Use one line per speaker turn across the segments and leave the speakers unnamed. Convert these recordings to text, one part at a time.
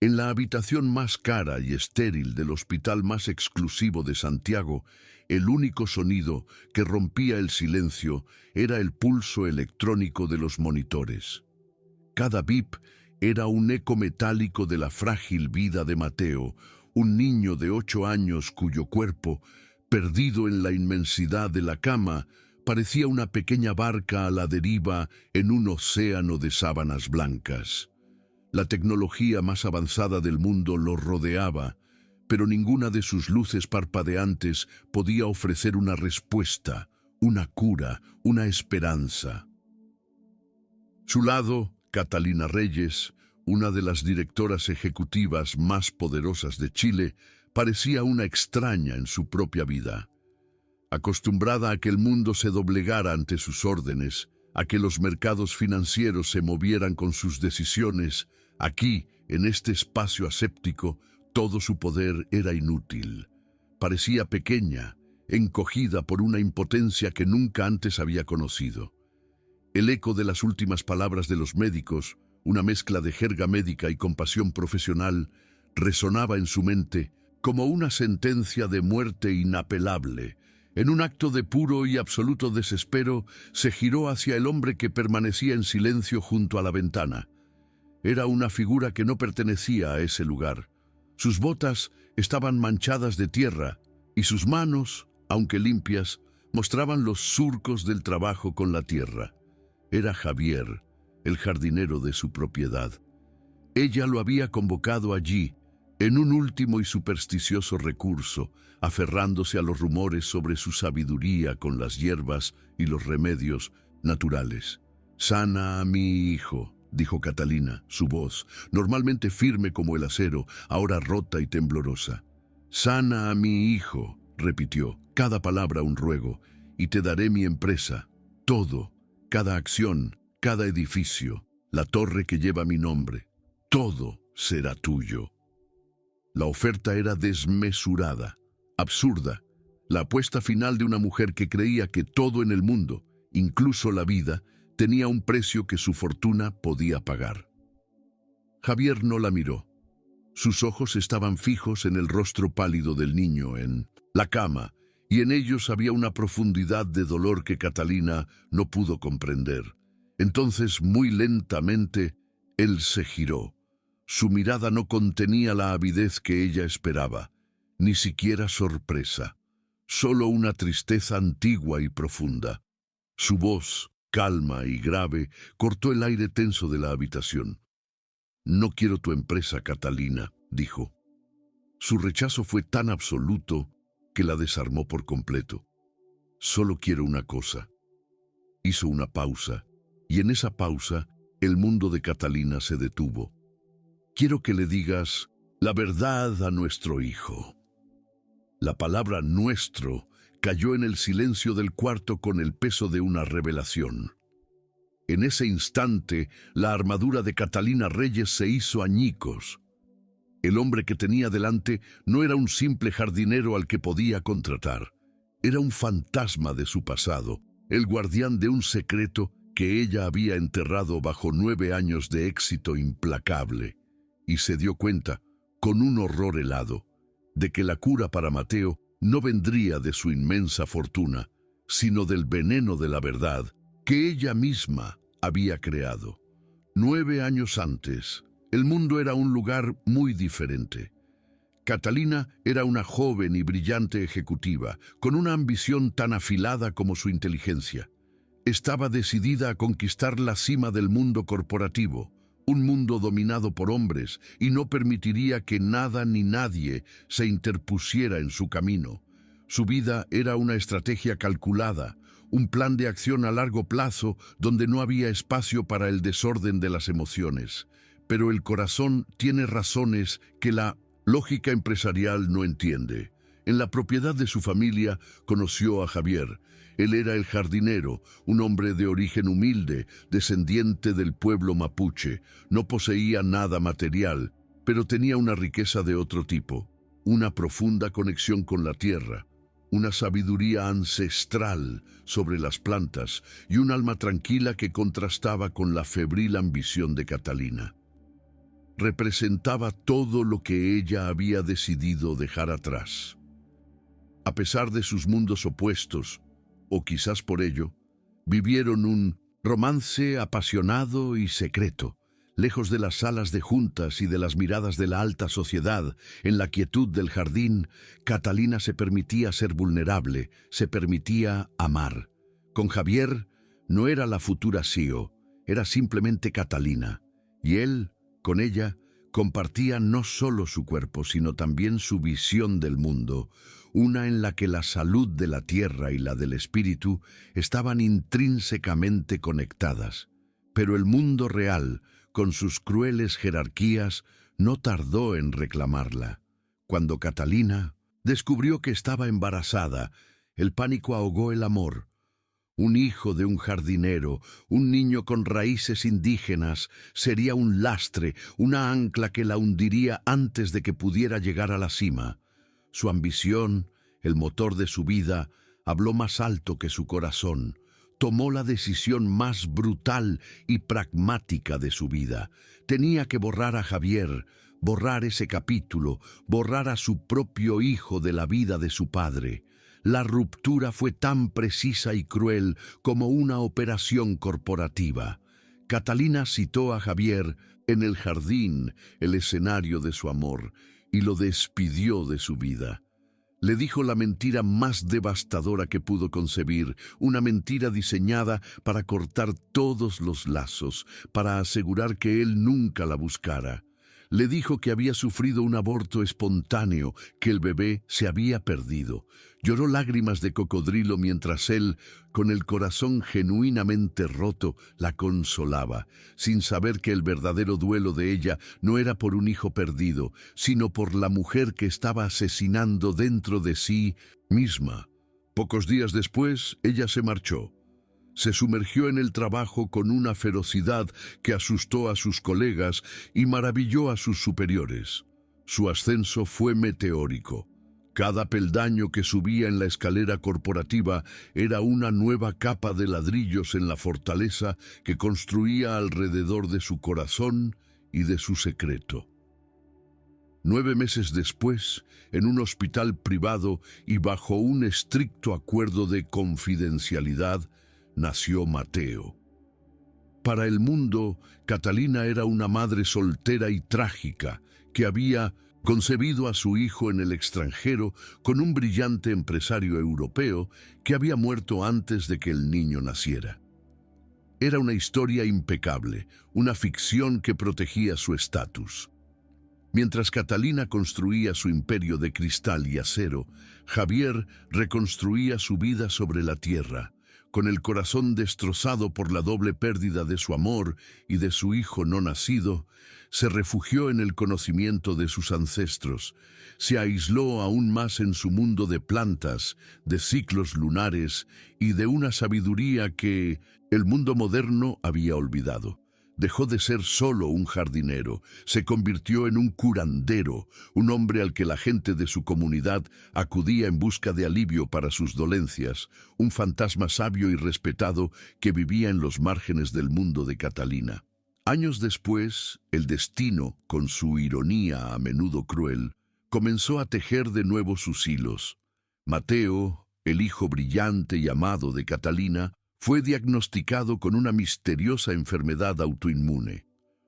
En la habitación más cara y estéril del hospital más exclusivo de Santiago, el único sonido que rompía el silencio era el pulso electrónico de los monitores. Cada bip era un eco metálico de la frágil vida de Mateo, un niño de 8 años cuyo cuerpo, perdido en la inmensidad de la cama, parecía una pequeña barca a la deriva en un océano de sábanas blancas. La tecnología más avanzada del mundo lo rodeaba, pero ninguna de sus luces parpadeantes podía ofrecer una respuesta, una cura, una esperanza. Su lado, Catalina Reyes, una de las directoras ejecutivas más poderosas de Chile, parecía una extraña en su propia vida. Acostumbrada a que el mundo se doblegara ante sus órdenes, a que los mercados financieros se movieran con sus decisiones, aquí, en este espacio aséptico, todo su poder era inútil. Parecía pequeña, encogida por una impotencia que nunca antes había conocido. El eco de las últimas palabras de los médicos, una mezcla de jerga médica y compasión profesional, resonaba en su mente como una sentencia de muerte inapelable. En un acto de puro y absoluto desespero, se giró hacia el hombre que permanecía en silencio junto a la ventana. Era una figura que no pertenecía a ese lugar. Sus botas estaban manchadas de tierra y sus manos, aunque limpias, mostraban los surcos del trabajo con la tierra. Era Javier, el jardinero de su propiedad. Ella lo había convocado allí, en un último y supersticioso recurso, aferrándose a los rumores sobre su sabiduría con las hierbas y los remedios naturales. «Sana a mi hijo», dijo Catalina, su voz, normalmente firme como el acero, ahora rota y temblorosa. «Sana a mi hijo», repitió, cada palabra un ruego, «y te daré mi empresa, todo, cada acción, cada edificio, la torre que lleva mi nombre, todo será tuyo». La oferta era desmesurada, absurda, la apuesta final de una mujer que creía que todo en el mundo, incluso la vida, tenía un precio que su fortuna podía pagar. Javier no la miró. Sus ojos estaban fijos en el rostro pálido del niño, en la cama, y en ellos había una profundidad de dolor que Catalina no pudo comprender. Entonces, muy lentamente, él se giró. Su mirada no contenía la avidez que ella esperaba, ni siquiera sorpresa, solo una tristeza antigua y profunda. Su voz, calma y grave, cortó el aire tenso de la habitación. «No quiero tu empresa, Catalina», dijo. Su rechazo fue tan absoluto que la desarmó por completo. «Solo quiero una cosa». Hizo una pausa, y en esa pausa el mundo de Catalina se detuvo. «Quiero que le digas la verdad a nuestro hijo». La palabra «nuestro» cayó en el silencio del cuarto con el peso de una revelación. En ese instante, la armadura de Catalina Reyes se hizo añicos. El hombre que tenía delante no era un simple jardinero al que podía contratar. Era un fantasma de su pasado, el guardián de un secreto que ella había enterrado bajo 9 años de éxito implacable. Y se dio cuenta, con un horror helado, de que la cura para Mateo no vendría de su inmensa fortuna, sino del veneno de la verdad que ella misma había creado. 9 años antes, el mundo era un lugar muy diferente. Catalina era una joven y brillante ejecutiva, con una ambición tan afilada como su inteligencia. Estaba decidida a conquistar la cima del mundo corporativo, un mundo dominado por hombres, y no permitiría que nada ni nadie se interpusiera en su camino. Su vida era una estrategia calculada, un plan de acción a largo plazo donde no había espacio para el desorden de las emociones. Pero el corazón tiene razones que la lógica empresarial no entiende. En la propiedad de su familia conoció a Javier. Él era el jardinero, un hombre de origen humilde, descendiente del pueblo mapuche. No poseía nada material, pero tenía una riqueza de otro tipo, una profunda conexión con la tierra, una sabiduría ancestral sobre las plantas y un alma tranquila que contrastaba con la febril ambición de Catalina. representaba todo lo que ella había decidido dejar atrás. A pesar de sus mundos opuestos, o quizás por ello, vivieron un romance apasionado y secreto, lejos de las salas de juntas y de las miradas de la alta sociedad. En la quietud del jardín, Catalina se permitía ser vulnerable, se permitía amar. Con Javier no era la futura CEO, era simplemente Catalina, y él, con ella, compartía no solo su cuerpo, sino también su visión del mundo, una en la que la salud de la tierra y la del espíritu estaban intrínsecamente conectadas. Pero el mundo real, con sus crueles jerarquías, no tardó en reclamarla. Cuando Catalina descubrió que estaba embarazada, el pánico ahogó el amor. Un hijo de un jardinero, un niño con raíces indígenas, sería un lastre, una ancla que la hundiría antes de que pudiera llegar a la cima. Su ambición, el motor de su vida, habló más alto que su corazón. Tomó la decisión más brutal y pragmática de su vida. Tenía que borrar a Javier, borrar ese capítulo, borrar a su propio hijo de la vida de su padre. La ruptura fue tan precisa y cruel como una operación corporativa. Catalina citó a Javier en el jardín, el escenario de su amor, y lo despidió de su vida. Le dijo la mentira más devastadora que pudo concebir, una mentira diseñada para cortar todos los lazos, para asegurar que él nunca la buscara. Le dijo que había sufrido un aborto espontáneo, que el bebé se había perdido. Lloró lágrimas de cocodrilo mientras él, con el corazón genuinamente roto, la consolaba, sin saber que el verdadero duelo de ella no era por un hijo perdido, sino por la mujer que estaba asesinando dentro de sí misma. Pocos días después, ella se marchó. Se sumergió en el trabajo con una ferocidad que asustó a sus colegas y maravilló a sus superiores. Su ascenso fue meteórico. Cada peldaño que subía en la escalera corporativa era una nueva capa de ladrillos en la fortaleza que construía alrededor de su corazón y de su secreto. 9 meses después, en un hospital privado y bajo un estricto acuerdo de confidencialidad, nació Mateo. Para el mundo, Catalina era una madre soltera y trágica que había concebido a su hijo en el extranjero con un brillante empresario europeo que había muerto antes de que el niño naciera. Era una historia impecable, una ficción que protegía su estatus. Mientras Catalina construía su imperio de cristal y acero, Javier reconstruía su vida sobre la tierra. Con el corazón destrozado por la doble pérdida de su amor y de su hijo no nacido, se refugió en el conocimiento de sus ancestros, se aisló aún más en su mundo de plantas, de ciclos lunares y de una sabiduría que el mundo moderno había olvidado. Dejó de ser solo un jardinero, se convirtió en un curandero, un hombre al que la gente de su comunidad acudía en busca de alivio para sus dolencias, un fantasma sabio y respetado que vivía en los márgenes del mundo de Catalina. Años después, el destino, con su ironía a menudo cruel, comenzó a tejer de nuevo sus hilos. Mateo, el hijo brillante y amado de Catalina, fue diagnosticado con una misteriosa enfermedad autoinmune.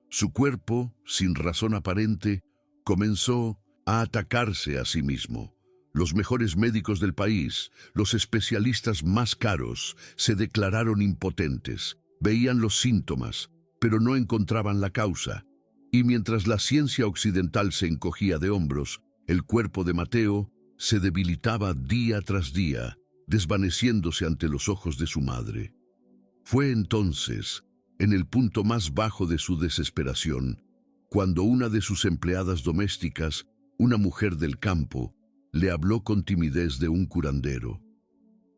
Su cuerpo, sin razón aparente, comenzó a atacarse a sí mismo. Los mejores médicos del país, los especialistas más caros, se declararon impotentes. Veían los síntomas, pero no encontraban la causa. Y mientras la ciencia occidental se encogía de hombros, el cuerpo de Mateo se debilitaba día tras día, desvaneciéndose ante los ojos de su madre. Fue entonces, en el punto más bajo de su desesperación, cuando una de sus empleadas domésticas, una mujer del campo, le habló con timidez de un curandero.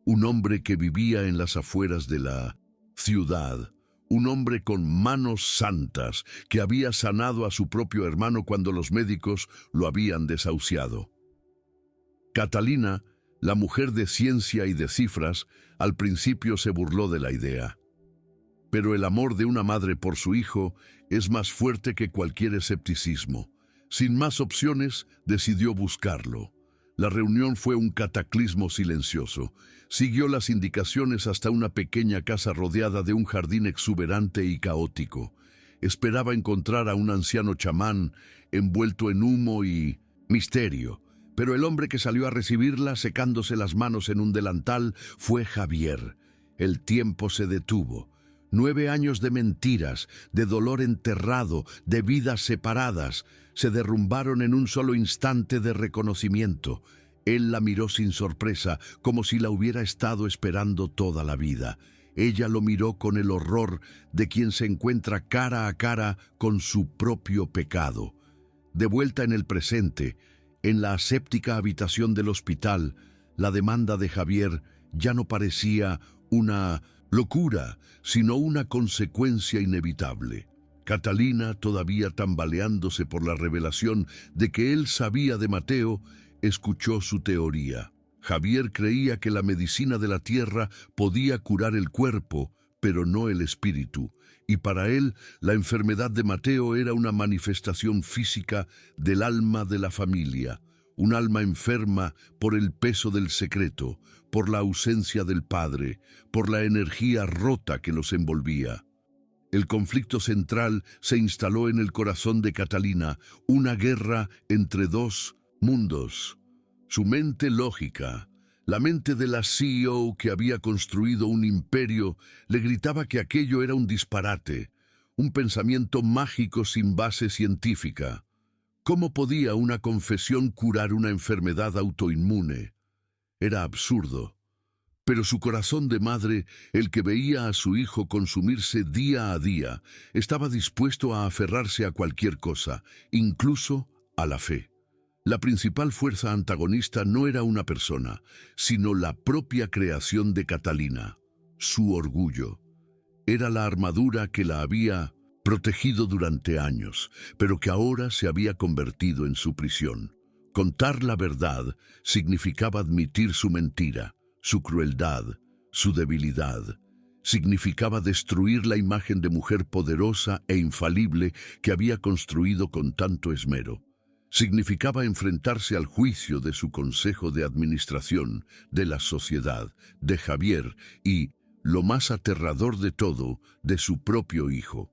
Un hombre que vivía en las afueras de la ciudad, un hombre con manos santas que había sanado a su propio hermano cuando los médicos lo habían desahuciado. Catalina, la mujer de ciencia y de cifras, al principio se burló de la idea. Pero el amor de una madre por su hijo es más fuerte que cualquier escepticismo. Sin más opciones, decidió buscarlo. La reunión fue un cataclismo silencioso. Siguió las indicaciones hasta una pequeña casa rodeada de un jardín exuberante y caótico. Esperaba encontrar a un anciano chamán envuelto en humo y misterio. Pero el hombre que salió a recibirla, secándose las manos en un delantal, fue Javier. El tiempo se detuvo. 9 años de mentiras, de dolor enterrado, de vidas separadas, se derrumbaron en un solo instante de reconocimiento. Él la miró sin sorpresa, como si la hubiera estado esperando toda la vida. Ella lo miró con el horror de quien se encuentra cara a cara con su propio pecado. De vuelta en el presente, en la aséptica habitación del hospital, la demanda de Javier ya no parecía una locura, sino una consecuencia inevitable. Catalina, todavía tambaleándose por la revelación de que él sabía de Mateo, escuchó su teoría. Javier creía que la medicina de la tierra podía curar el cuerpo, pero no el espíritu, y para él la enfermedad de Mateo era una manifestación física del alma de la familia, un alma enferma por el peso del secreto, por la ausencia del padre, por la energía rota que los envolvía. El conflicto central se instaló en el corazón de Catalina, una guerra entre dos mundos. Su mente lógica, la mente de la CEO que había construido un imperio, le gritaba que aquello era un disparate, un pensamiento mágico sin base científica. ¿Cómo podía una confesión curar una enfermedad autoinmune? Era absurdo. Pero su corazón de madre, el que veía a su hijo consumirse día a día, estaba dispuesto a aferrarse a cualquier cosa, incluso a la fe. La principal fuerza antagonista no era una persona, sino la propia creación de Catalina, su orgullo. Era la armadura que la había protegido durante años, pero que ahora se había convertido en su prisión. Contar la verdad significaba admitir su mentira, su crueldad, su debilidad. Significaba destruir la imagen de mujer poderosa e infalible que había construido con tanto esmero. Significaba enfrentarse al juicio de su consejo de administración, de la sociedad, de Javier y, lo más aterrador de todo, de su propio hijo.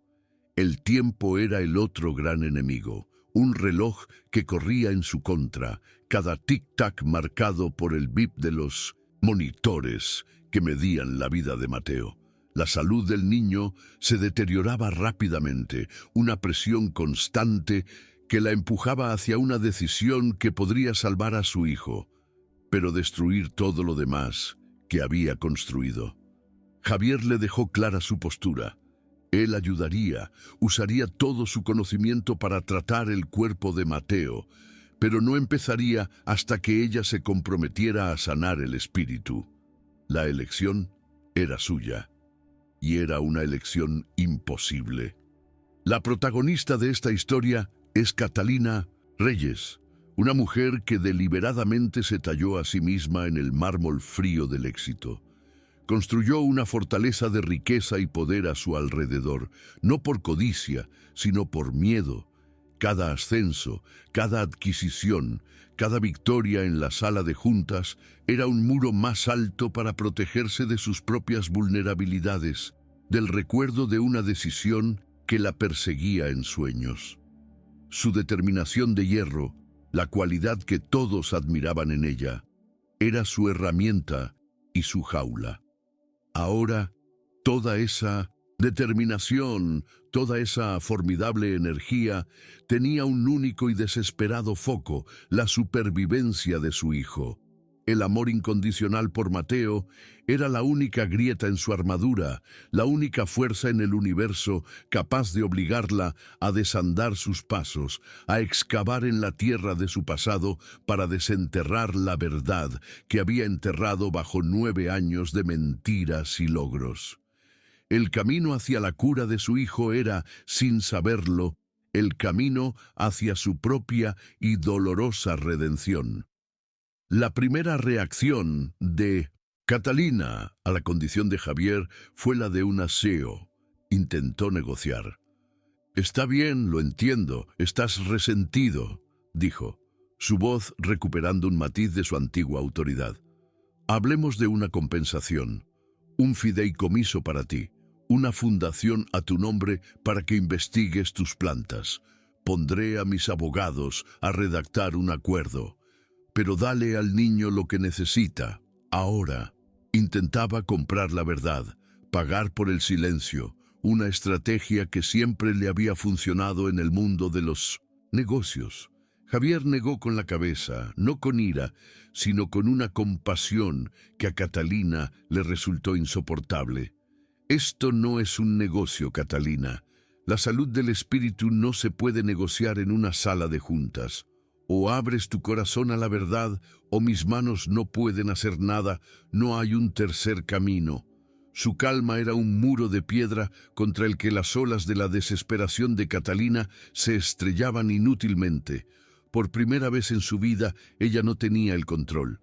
El tiempo era el otro gran enemigo, un reloj que corría en su contra, cada tic-tac marcado por el bip de los monitores que medían la vida de Mateo. La salud del niño se deterioraba rápidamente, una presión constante que la empujaba hacia una decisión que podría salvar a su hijo, pero destruir todo lo demás que había construido. Javier le dejó clara su postura. Él ayudaría, usaría todo su conocimiento para tratar el cuerpo de Mateo, pero no empezaría hasta que ella se comprometiera a sanar el espíritu. La elección era suya, y era una elección imposible. La protagonista de esta historia es Catalina Reyes, una mujer que deliberadamente se talló a sí misma en el mármol frío del éxito. Construyó una fortaleza de riqueza y poder a su alrededor, no por codicia, sino por miedo. Cada ascenso, cada adquisición, cada victoria en la sala de juntas era un muro más alto para protegerse de sus propias vulnerabilidades, del recuerdo de una decisión que la perseguía en sueños. Su determinación de hierro, la cualidad que todos admiraban en ella, era su herramienta y su jaula. Ahora, toda esa determinación, toda esa formidable energía, tenía un único y desesperado foco: la supervivencia de su hijo. El amor incondicional por Mateo era la única grieta en su armadura, la única fuerza en el universo capaz de obligarla a desandar sus pasos, a excavar en la tierra de su pasado para desenterrar la verdad que había enterrado bajo 9 años de mentiras y logros. El camino hacia la cura de su hijo era, sin saberlo, el camino hacia su propia y dolorosa redención. La primera reacción de Catalina a la condición de Javier fue la de una CEO. Intentó negociar. «Está bien, lo entiendo, estás resentido», dijo, su voz recuperando un matiz de su antigua autoridad. «Hablemos de una compensación, un fideicomiso para ti, una fundación a tu nombre para que investigues tus plantas. Pondré a mis abogados a redactar un acuerdo, pero dale al niño lo que necesita, ahora». Intentaba comprar la verdad, pagar por el silencio, una estrategia que siempre le había funcionado en el mundo de los negocios. Javier negó con la cabeza, no con ira, sino con una compasión que a Catalina le resultó insoportable. «Esto no es un negocio, Catalina. La salud del espíritu no se puede negociar en una sala de juntas. O abres tu corazón a la verdad, o mis manos no pueden hacer nada, no hay un tercer camino». Su calma era un muro de piedra contra el que las olas de la desesperación de Catalina se estrellaban inútilmente. Por primera vez en su vida, ella no tenía el control.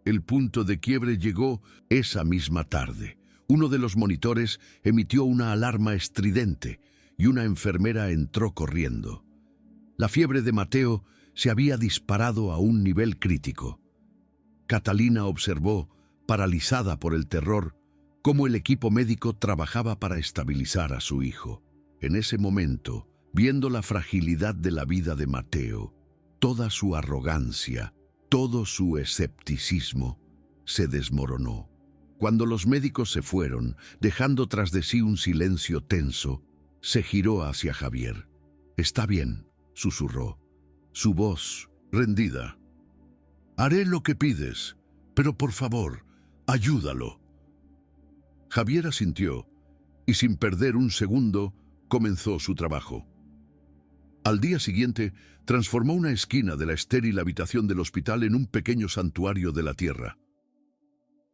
El punto de quiebre llegó esa misma tarde. Uno de los monitores emitió una alarma estridente y una enfermera entró corriendo. La fiebre de Mateo se había disparado a un nivel crítico. Catalina observó, paralizada por el terror, cómo el equipo médico trabajaba para estabilizar a su hijo. En ese momento, viendo la fragilidad de la vida de Mateo, toda su arrogancia, todo su escepticismo, se desmoronó. Cuando los médicos se fueron, dejando tras de sí un silencio tenso, se giró hacia Javier. «Está bien», susurró, su voz rendida. «Haré lo que pides, pero por favor, ayúdalo». Javier asintió y sin perder un segundo comenzó su trabajo. Al día siguiente, transformó una esquina de la estéril habitación del hospital en un pequeño santuario de la tierra.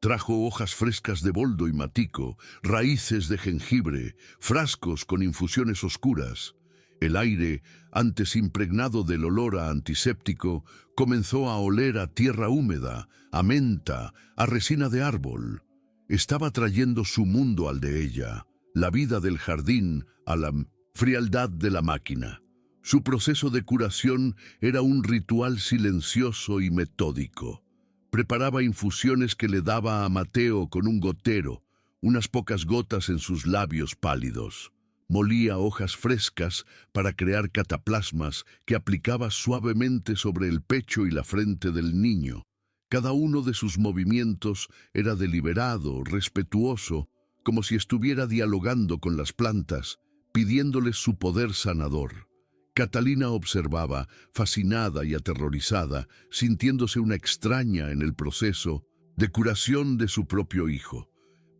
Trajo hojas frescas de boldo y matico, raíces de jengibre, frascos con infusiones oscuras. El aire, antes impregnado del olor a antiséptico, comenzó a oler a tierra húmeda, a menta, a resina de árbol. Estaba trayendo su mundo al de ella, la vida del jardín a la frialdad de la máquina. Su proceso de curación era un ritual silencioso y metódico. Preparaba infusiones que le daba a Mateo con un gotero, unas pocas gotas en sus labios pálidos. Molía hojas frescas para crear cataplasmas que aplicaba suavemente sobre el pecho y la frente del niño. Cada uno de sus movimientos era deliberado, respetuoso, como si estuviera dialogando con las plantas, pidiéndoles su poder sanador. Catalina observaba, fascinada y aterrorizada, sintiéndose una extraña en el proceso de curación de su propio hijo.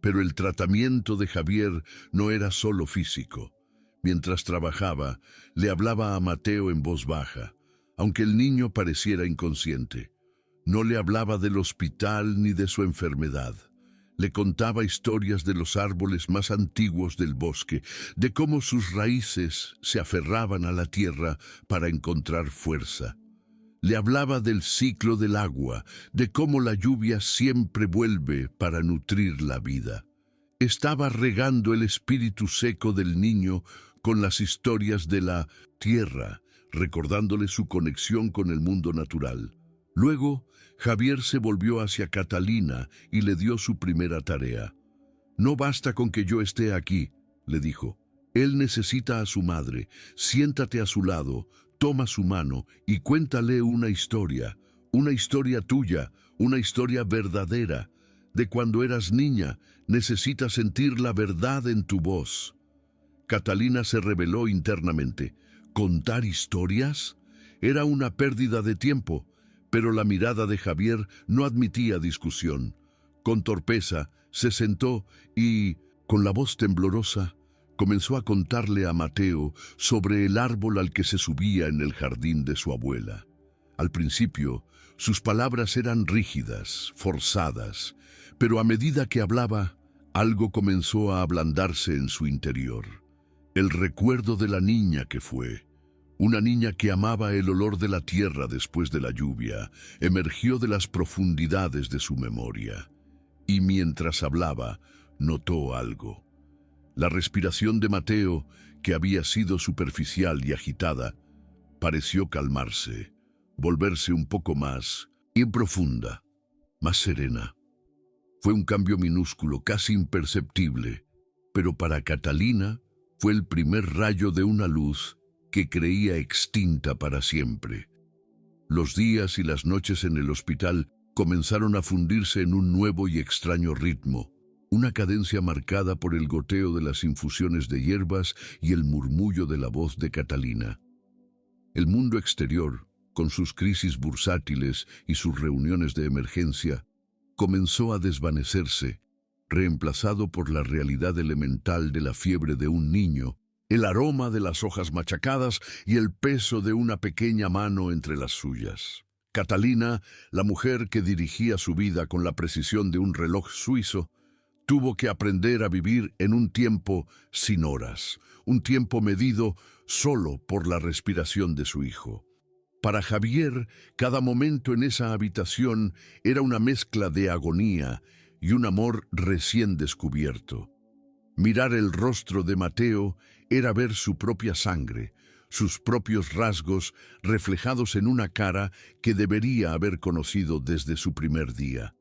Pero el tratamiento de Javier no era solo físico. Mientras trabajaba, le hablaba a Mateo en voz baja, aunque el niño pareciera inconsciente. No le hablaba del hospital ni de su enfermedad. Le contaba historias de los árboles más antiguos del bosque, de cómo sus raíces se aferraban a la tierra para encontrar fuerza. Le hablaba del ciclo del agua, de cómo la lluvia siempre vuelve para nutrir la vida. Estaba regando el espíritu seco del niño con las historias de la tierra, recordándole su conexión con el mundo natural. Luego, Javier se volvió hacia Catalina y le dio su primera tarea. «No basta con que yo esté aquí», le dijo. «Él necesita a su madre. Siéntate a su lado, toma su mano y cuéntale una historia tuya, una historia verdadera. De cuando eras niña, necesitas sentir la verdad en tu voz». Catalina se rebeló internamente. ¿Contar historias? Era una pérdida de tiempo. Pero la mirada de Javier no admitía discusión. Con torpeza, se sentó y, con la voz temblorosa, comenzó a contarle a Mateo sobre el árbol al que se subía en el jardín de su abuela. Al principio, sus palabras eran rígidas, forzadas, pero a medida que hablaba, algo comenzó a ablandarse en su interior. El recuerdo de la niña que fue. Una niña que amaba el olor de la tierra después de la lluvia, emergió de las profundidades de su memoria. Y mientras hablaba, notó algo. La respiración de Mateo, que había sido superficial y agitada, pareció calmarse, volverse un poco más profunda, más serena. Fue un cambio minúsculo, casi imperceptible, pero para Catalina fue el primer rayo de una luz que creía extinta para siempre. Los días y las noches en el hospital comenzaron a fundirse en un nuevo y extraño ritmo, una cadencia marcada por el goteo de las infusiones de hierbas y el murmullo de la voz de Catalina. El mundo exterior, con sus crisis bursátiles y sus reuniones de emergencia, comenzó a desvanecerse, reemplazado por la realidad elemental de la fiebre de un niño, el aroma de las hojas machacadas y el peso de una pequeña mano entre las suyas. Catalina, la mujer que dirigía su vida con la precisión de un reloj suizo, tuvo que aprender a vivir en un tiempo sin horas, un tiempo medido solo por la respiración de su hijo. Para Javier, cada momento en esa habitación era una mezcla de agonía y un amor recién descubierto. Mirar el rostro de Mateo era ver su propia sangre, sus propios rasgos reflejados en una cara que debería haber conocido desde su primer día.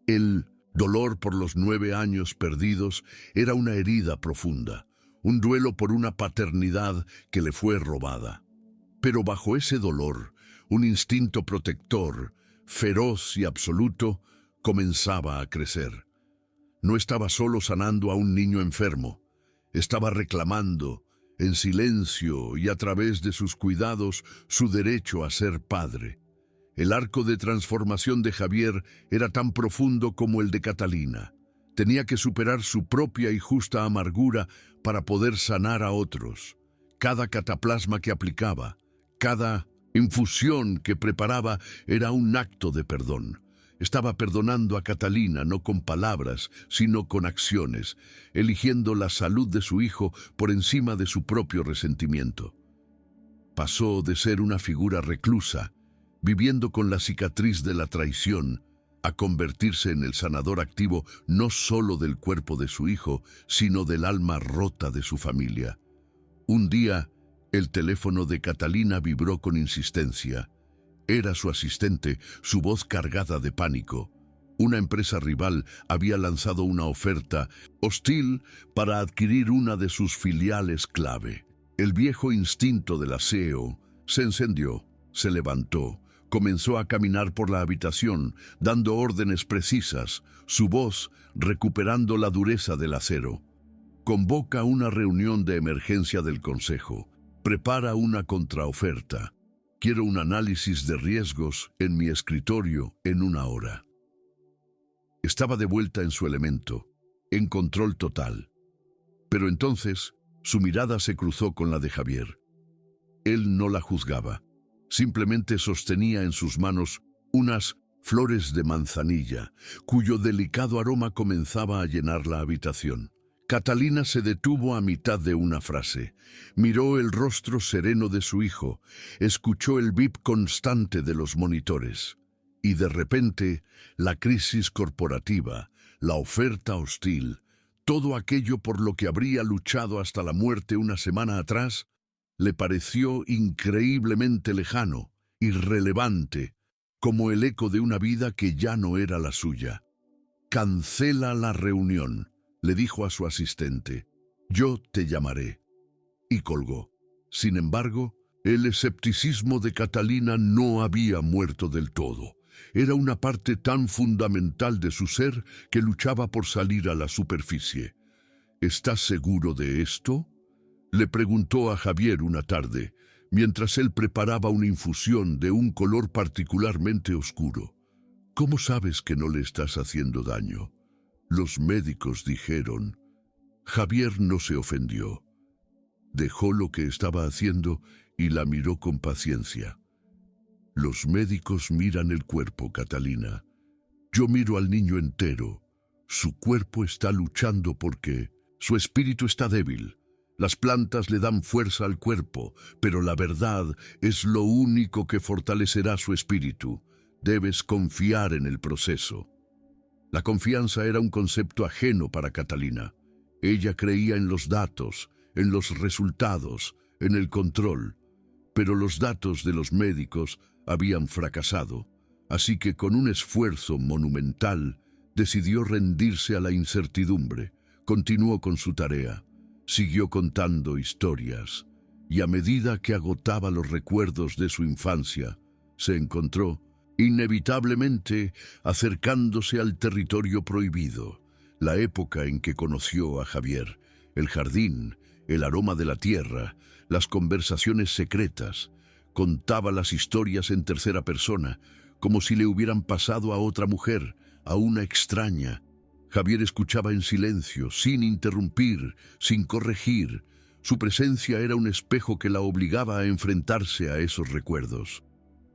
El dolor por los 9 años perdidos era una herida profunda, un duelo por una paternidad que le fue robada. Pero bajo ese dolor, un instinto protector, feroz y absoluto, comenzaba a crecer. No estaba solo sanando a un niño enfermo, estaba reclamando, en silencio y a través de sus cuidados, su derecho a ser padre. El arco de transformación de Javier era tan profundo como el de Catalina. Tenía que superar su propia y justa amargura para poder sanar a otros. Cada cataplasma que aplicaba, cada infusión que preparaba era un acto de perdón. Estaba perdonando a Catalina no con palabras, sino con acciones, eligiendo la salud de su hijo por encima de su propio resentimiento. Pasó de ser una figura reclusa, viviendo con la cicatriz de la traición, a convertirse en el sanador activo no solo del cuerpo de su hijo, sino del alma rota de su familia. Un día, el teléfono de Catalina vibró con insistencia. Era su asistente, su voz cargada de pánico. Una empresa rival había lanzado una oferta hostil para adquirir una de sus filiales clave. El viejo instinto del aseo se encendió, se levantó, comenzó a caminar por la habitación, dando órdenes precisas, su voz recuperando la dureza del acero. Convoca una reunión de emergencia del consejo. Prepara una contraoferta. Quiero un análisis de riesgos en mi escritorio en 1 hora. Estaba de vuelta en su elemento, en control total. Pero entonces, su mirada se cruzó con la de Javier. Él no la juzgaba. Simplemente sostenía en sus manos unas flores de manzanilla, cuyo delicado aroma comenzaba a llenar la habitación. Catalina se detuvo a mitad de una frase, miró el rostro sereno de su hijo, escuchó el bip constante de los monitores, y de repente la crisis corporativa, la oferta hostil, todo aquello por lo que habría luchado hasta la muerte una semana atrás, le pareció increíblemente lejano, irrelevante, como el eco de una vida que ya no era la suya. «Cancela la reunión», le dijo a su asistente. «Yo te llamaré». Y colgó. Sin embargo, el escepticismo de Catalina no había muerto del todo. Era una parte tan fundamental de su ser que luchaba por salir a la superficie. «¿Estás seguro de esto?», le preguntó a Javier una tarde, mientras él preparaba una infusión de un color particularmente oscuro. «¿Cómo sabes que no le estás haciendo daño?». «Los médicos dijeron». Javier no se ofendió. Dejó lo que estaba haciendo y la miró con paciencia. «Los médicos miran el cuerpo, Catalina. Yo miro al niño entero. Su cuerpo está luchando porque su espíritu está débil. Las plantas le dan fuerza al cuerpo, pero la verdad es lo único que fortalecerá su espíritu. Debes confiar en el proceso». La confianza era un concepto ajeno para Catalina. Ella creía en los datos, en los resultados, en el control, pero los datos de los médicos habían fracasado, así que con un esfuerzo monumental decidió rendirse a la incertidumbre. Continuó con su tarea, siguió contando historias, y a medida que agotaba los recuerdos de su infancia, se encontró, inevitablemente, acercándose al territorio prohibido, la época en que conoció a Javier, el jardín, el aroma de la tierra, las conversaciones secretas. Contaba las historias en tercera persona, como si le hubieran pasado a otra mujer, a una extraña. Javier escuchaba en silencio, sin interrumpir, sin corregir. Su presencia era un espejo que la obligaba a enfrentarse a esos recuerdos.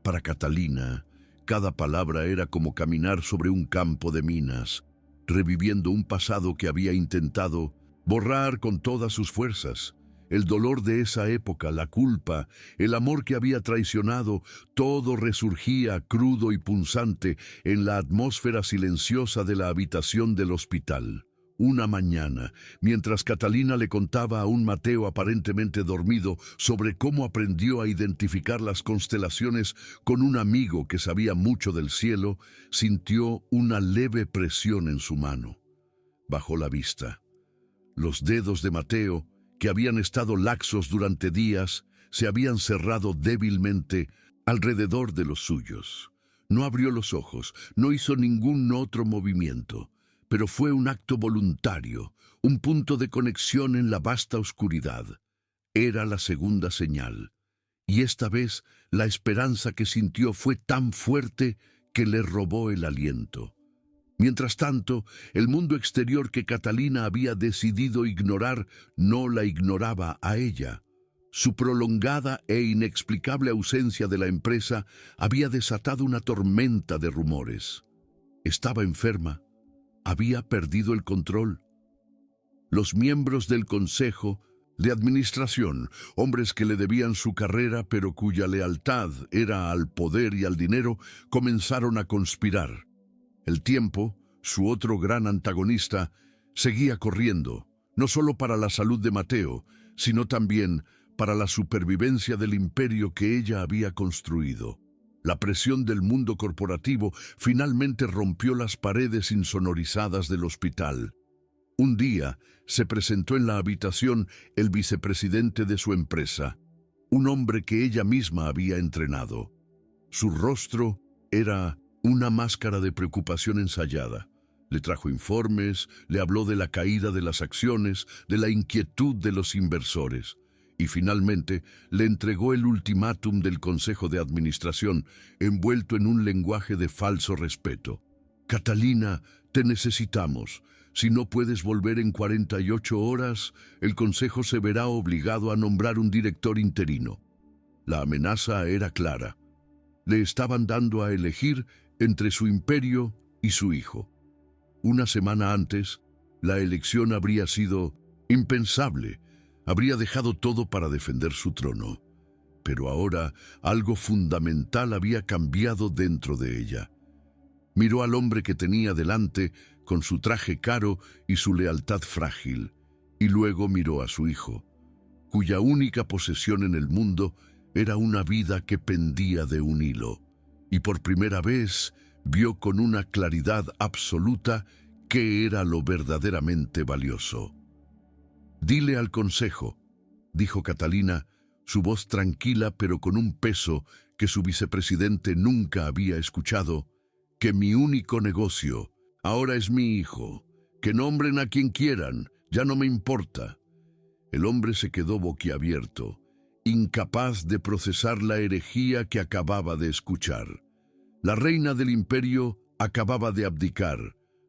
Para Catalina, cada palabra era como caminar sobre un campo de minas, reviviendo un pasado que había intentado borrar con todas sus fuerzas. El dolor de esa época, la culpa, el amor que había traicionado, todo resurgía crudo y punzante en la atmósfera silenciosa de la habitación del hospital. Una mañana, mientras Catalina le contaba a un Mateo aparentemente dormido sobre cómo aprendió a identificar las constelaciones con un amigo que sabía mucho del cielo, sintió una leve presión en su mano. Bajó la vista. Los dedos de Mateo, que habían estado laxos durante días, se habían cerrado débilmente alrededor de los suyos. No abrió los ojos, no hizo ningún otro movimiento, pero fue un acto voluntario, un punto de conexión en la vasta oscuridad. Era la segunda señal, y esta vez la esperanza que sintió fue tan fuerte que le robó el aliento. Mientras tanto, el mundo exterior que Catalina había decidido ignorar no la ignoraba a ella. Su prolongada e inexplicable ausencia de la empresa había desatado una tormenta de rumores. Estaba enferma, había perdido el control. Los miembros del Consejo de Administración, hombres que le debían su carrera pero cuya lealtad era al poder y al dinero, comenzaron a conspirar. El tiempo, su otro gran antagonista, seguía corriendo, no solo para la salud de Mateo, sino también para la supervivencia del imperio que ella había construido. La presión del mundo corporativo finalmente rompió las paredes insonorizadas del hospital. Un día se presentó en la habitación el vicepresidente de su empresa, un hombre que ella misma había entrenado. Su rostro era una máscara de preocupación ensayada. Le trajo informes, le habló de la caída de las acciones, de la inquietud de los inversores, y finalmente le entregó el ultimátum del Consejo de Administración, envuelto en un lenguaje de falso respeto. Catalina, te necesitamos. Si no puedes volver en 48 horas, el Consejo se verá obligado a nombrar un director interino. La amenaza era clara. Le estaban dando a elegir entre su imperio y su hijo. Una semana antes, la elección habría sido impensable. Habría dejado todo para defender su trono. Pero ahora algo fundamental había cambiado dentro de ella. Miró al hombre que tenía delante con su traje caro y su lealtad frágil, y luego miró a su hijo, cuya única posesión en el mundo era una vida que pendía de un hilo, y por primera vez vio con una claridad absoluta qué era lo verdaderamente valioso. «Dile al Consejo», dijo Catalina, su voz tranquila pero con un peso que su vicepresidente nunca había escuchado, «que mi único negocio ahora es mi hijo. Que nombren a quien quieran, ya no me importa». El hombre se quedó boquiabierto, incapaz de procesar la herejía que acababa de escuchar. La reina del imperio acababa de abdicar,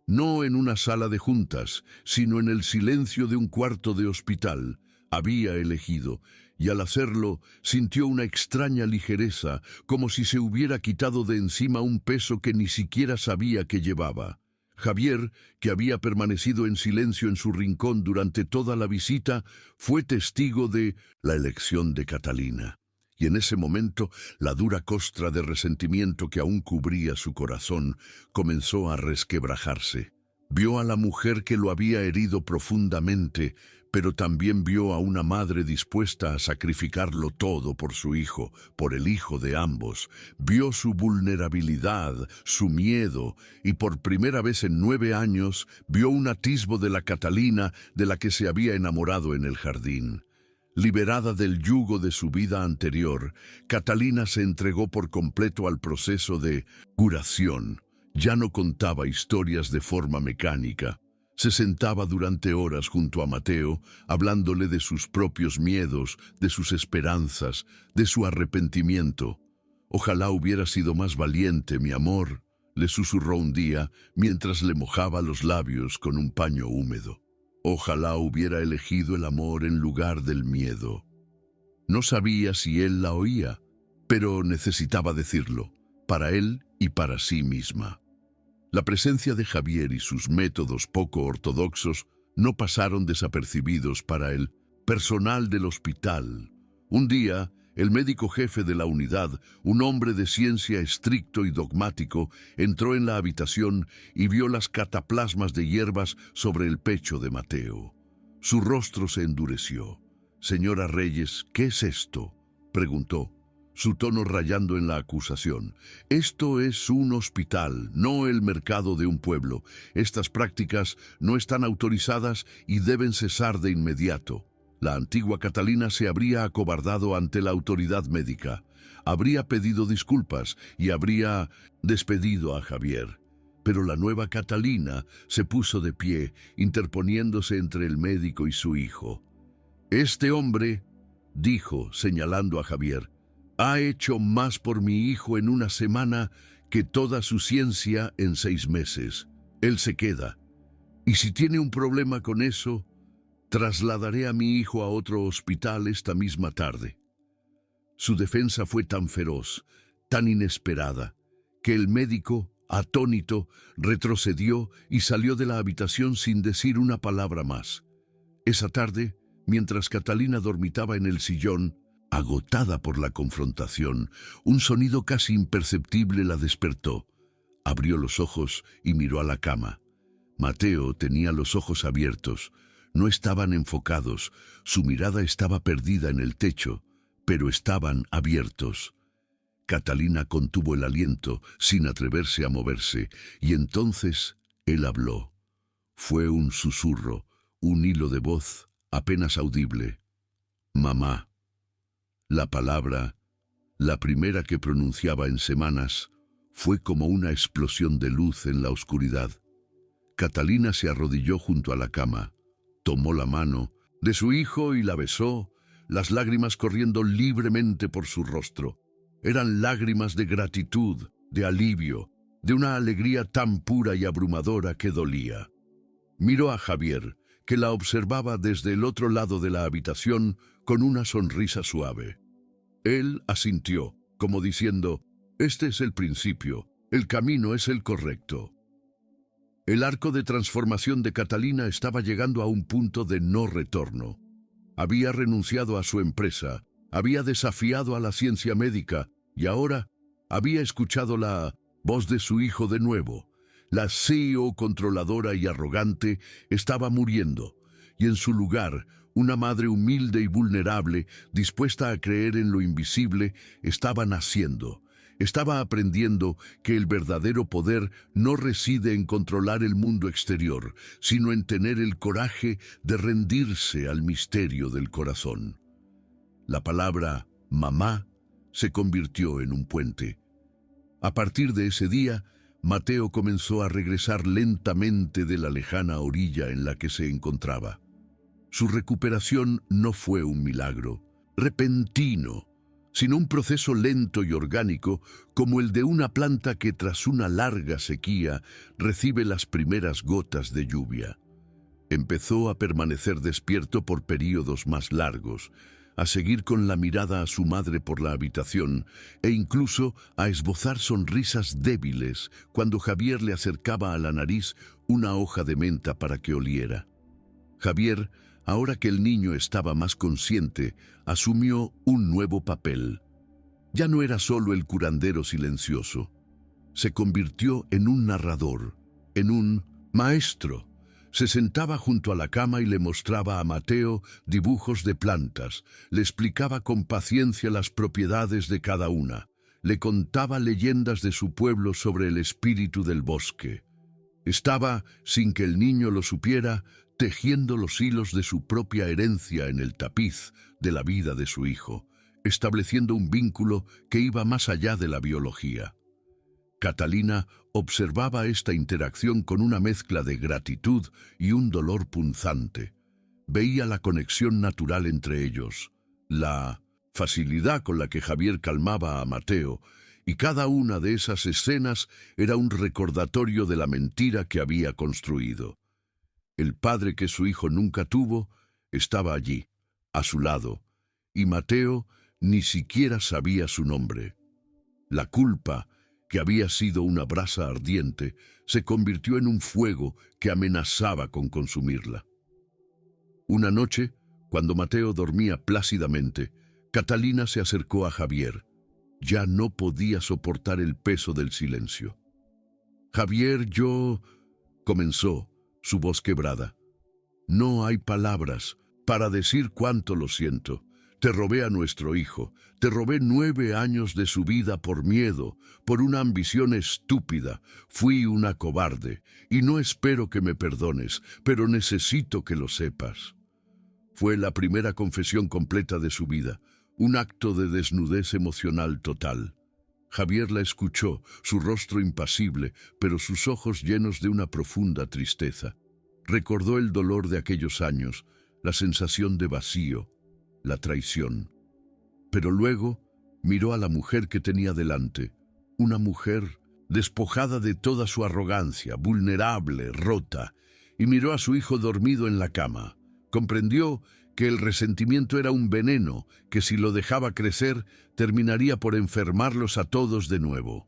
no en una sala de juntas, sino en el silencio de un cuarto de hospital. Había elegido, y al hacerlo sintió una extraña ligereza, como si se hubiera quitado de encima un peso que ni siquiera sabía que llevaba. Javier, que había permanecido en silencio en su rincón durante toda la visita, fue testigo de la elección de Catalina. Y en ese momento, la dura costra de resentimiento que aún cubría su corazón comenzó a resquebrajarse. Vio a la mujer que lo había herido profundamente, pero también vio a una madre dispuesta a sacrificarlo todo por su hijo, por el hijo de ambos. Vio su vulnerabilidad, su miedo, y por primera vez en 9 años vio un atisbo de la Catalina de la que se había enamorado en el jardín. Liberada del yugo de su vida anterior, Catalina se entregó por completo al proceso de curación. Ya no contaba historias de forma mecánica. Se sentaba durante horas junto a Mateo, hablándole de sus propios miedos, de sus esperanzas, de su arrepentimiento. «Ojalá hubiera sido más valiente, mi amor», le susurró un día, mientras le mojaba los labios con un paño húmedo. «Ojalá hubiera elegido el amor en lugar del miedo». No sabía si él la oía, pero necesitaba decirlo, para él y para sí misma. La presencia de Javier y sus métodos poco ortodoxos no pasaron desapercibidos para el personal del hospital. Un día, el médico jefe de la unidad, un hombre de ciencia estricto y dogmático, entró en la habitación y vio las cataplasmas de hierbas sobre el pecho de Mateo. Su rostro se endureció. «Señora Reyes, ¿qué es esto?», preguntó, su tono rayando en la acusación. «Esto es un hospital, no el mercado de un pueblo. Estas prácticas no están autorizadas y deben cesar de inmediato». La antigua Catalina se habría acobardado ante la autoridad médica. Habría pedido disculpas y habría despedido a Javier. Pero la nueva Catalina se puso de pie, interponiéndose entre el médico y su hijo. «Este hombre», dijo, señalando a Javier, «ha hecho más por mi hijo en una semana que toda su ciencia en 6 meses. Él se queda. Y si tiene un problema con eso, trasladaré a mi hijo a otro hospital esta misma tarde». Su defensa fue tan feroz, tan inesperada, que el médico, atónito, retrocedió y salió de la habitación sin decir una palabra más. Esa tarde, mientras Catalina dormitaba en el sillón, agotada por la confrontación, un sonido casi imperceptible la despertó. Abrió los ojos y miró a la cama. Mateo tenía los ojos abiertos. No estaban enfocados, su mirada estaba perdida en el techo, pero estaban abiertos. Catalina contuvo el aliento, sin atreverse a moverse, y entonces él habló. Fue un susurro, un hilo de voz apenas audible. «Mamá». La palabra, la primera que pronunciaba en semanas, fue como una explosión de luz en la oscuridad. Catalina se arrodilló junto a la cama, tomó la mano de su hijo y la besó, las lágrimas corriendo libremente por su rostro. Eran lágrimas de gratitud, de alivio, de una alegría tan pura y abrumadora que dolía. Miró a Javier, que la observaba desde el otro lado de la habitación con una sonrisa suave. Él asintió, como diciendo, «Este es el principio, el camino es el correcto». El arco de transformación de Catalina estaba llegando a un punto de no retorno. Había renunciado a su empresa, había desafiado a la ciencia médica y ahora había escuchado la voz de su hijo de nuevo. La CEO controladora y arrogante estaba muriendo, y en su lugar, una madre humilde y vulnerable, dispuesta a creer en lo invisible, estaba naciendo. Estaba aprendiendo que el verdadero poder no reside en controlar el mundo exterior, sino en tener el coraje de rendirse al misterio del corazón. La palabra «mamá» se convirtió en un puente. A partir de ese día, Mateo comenzó a regresar lentamente de la lejana orilla en la que se encontraba. Su recuperación no fue un milagro repentino, sino un proceso lento y orgánico como el de una planta que tras una larga sequía recibe las primeras gotas de lluvia. Empezó a permanecer despierto por períodos más largos, a seguir con la mirada a su madre por la habitación e incluso a esbozar sonrisas débiles cuando Javier le acercaba a la nariz una hoja de menta para que oliera. Javier, ahora que el niño estaba más consciente, asumió un nuevo papel. Ya no era solo el curandero silencioso. Se convirtió en un narrador, en un Maestro, se sentaba junto a la cama y le mostraba a Mateo dibujos de plantas, le explicaba con paciencia las propiedades de cada una, le contaba leyendas de su pueblo sobre el espíritu del bosque. Estaba, sin que el niño lo supiera, tejiendo los hilos de su propia herencia en el tapiz de la vida de su hijo, estableciendo un vínculo que iba más allá de la biología. Catalina observaba esta interacción con una mezcla de gratitud y un dolor punzante. Veía la conexión natural entre ellos, la facilidad con la que Javier calmaba a Mateo, y cada una de esas escenas era un recordatorio de la mentira que había construido. El padre que su hijo nunca tuvo estaba allí, a su lado, y Mateo ni siquiera sabía su nombre. La culpa, que había sido una brasa ardiente, se convirtió en un fuego que amenazaba con consumirla. Una noche, cuando Mateo dormía plácidamente, Catalina se acercó a Javier. Ya no podía soportar el peso del silencio. «Javier, comenzó, su voz quebrada. «No hay palabras para decir cuánto lo siento. Te robé a nuestro hijo, te robé 9 años de su vida por miedo, por una ambición estúpida. Fui una cobarde, y no espero que me perdones, pero necesito que lo sepas». Fue la primera confesión completa de su vida, un acto de desnudez emocional total. Javier la escuchó, su rostro impasible, pero sus ojos llenos de una profunda tristeza. Recordó el dolor de aquellos años, la sensación de vacío, la traición. Pero luego miró a la mujer que tenía delante, una mujer despojada de toda su arrogancia, vulnerable, rota, y miró a su hijo dormido en la cama. Comprendió que el resentimiento era un veneno que, si lo dejaba crecer, terminaría por enfermarlos a todos de nuevo.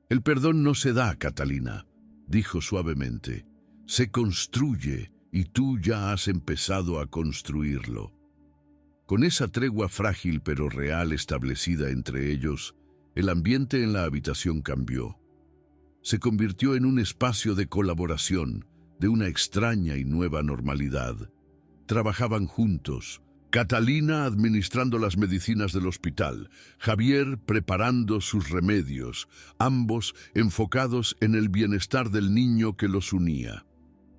«El perdón no se da, Catalina», dijo suavemente. «Se construye, y tú ya has empezado a construirlo». Con esa tregua frágil pero real establecida entre ellos, el ambiente en la habitación cambió. Se convirtió en un espacio de colaboración, de una extraña y nueva normalidad. Trabajaban juntos, Catalina administrando las medicinas del hospital, Javier preparando sus remedios, ambos enfocados en el bienestar del niño que los unía.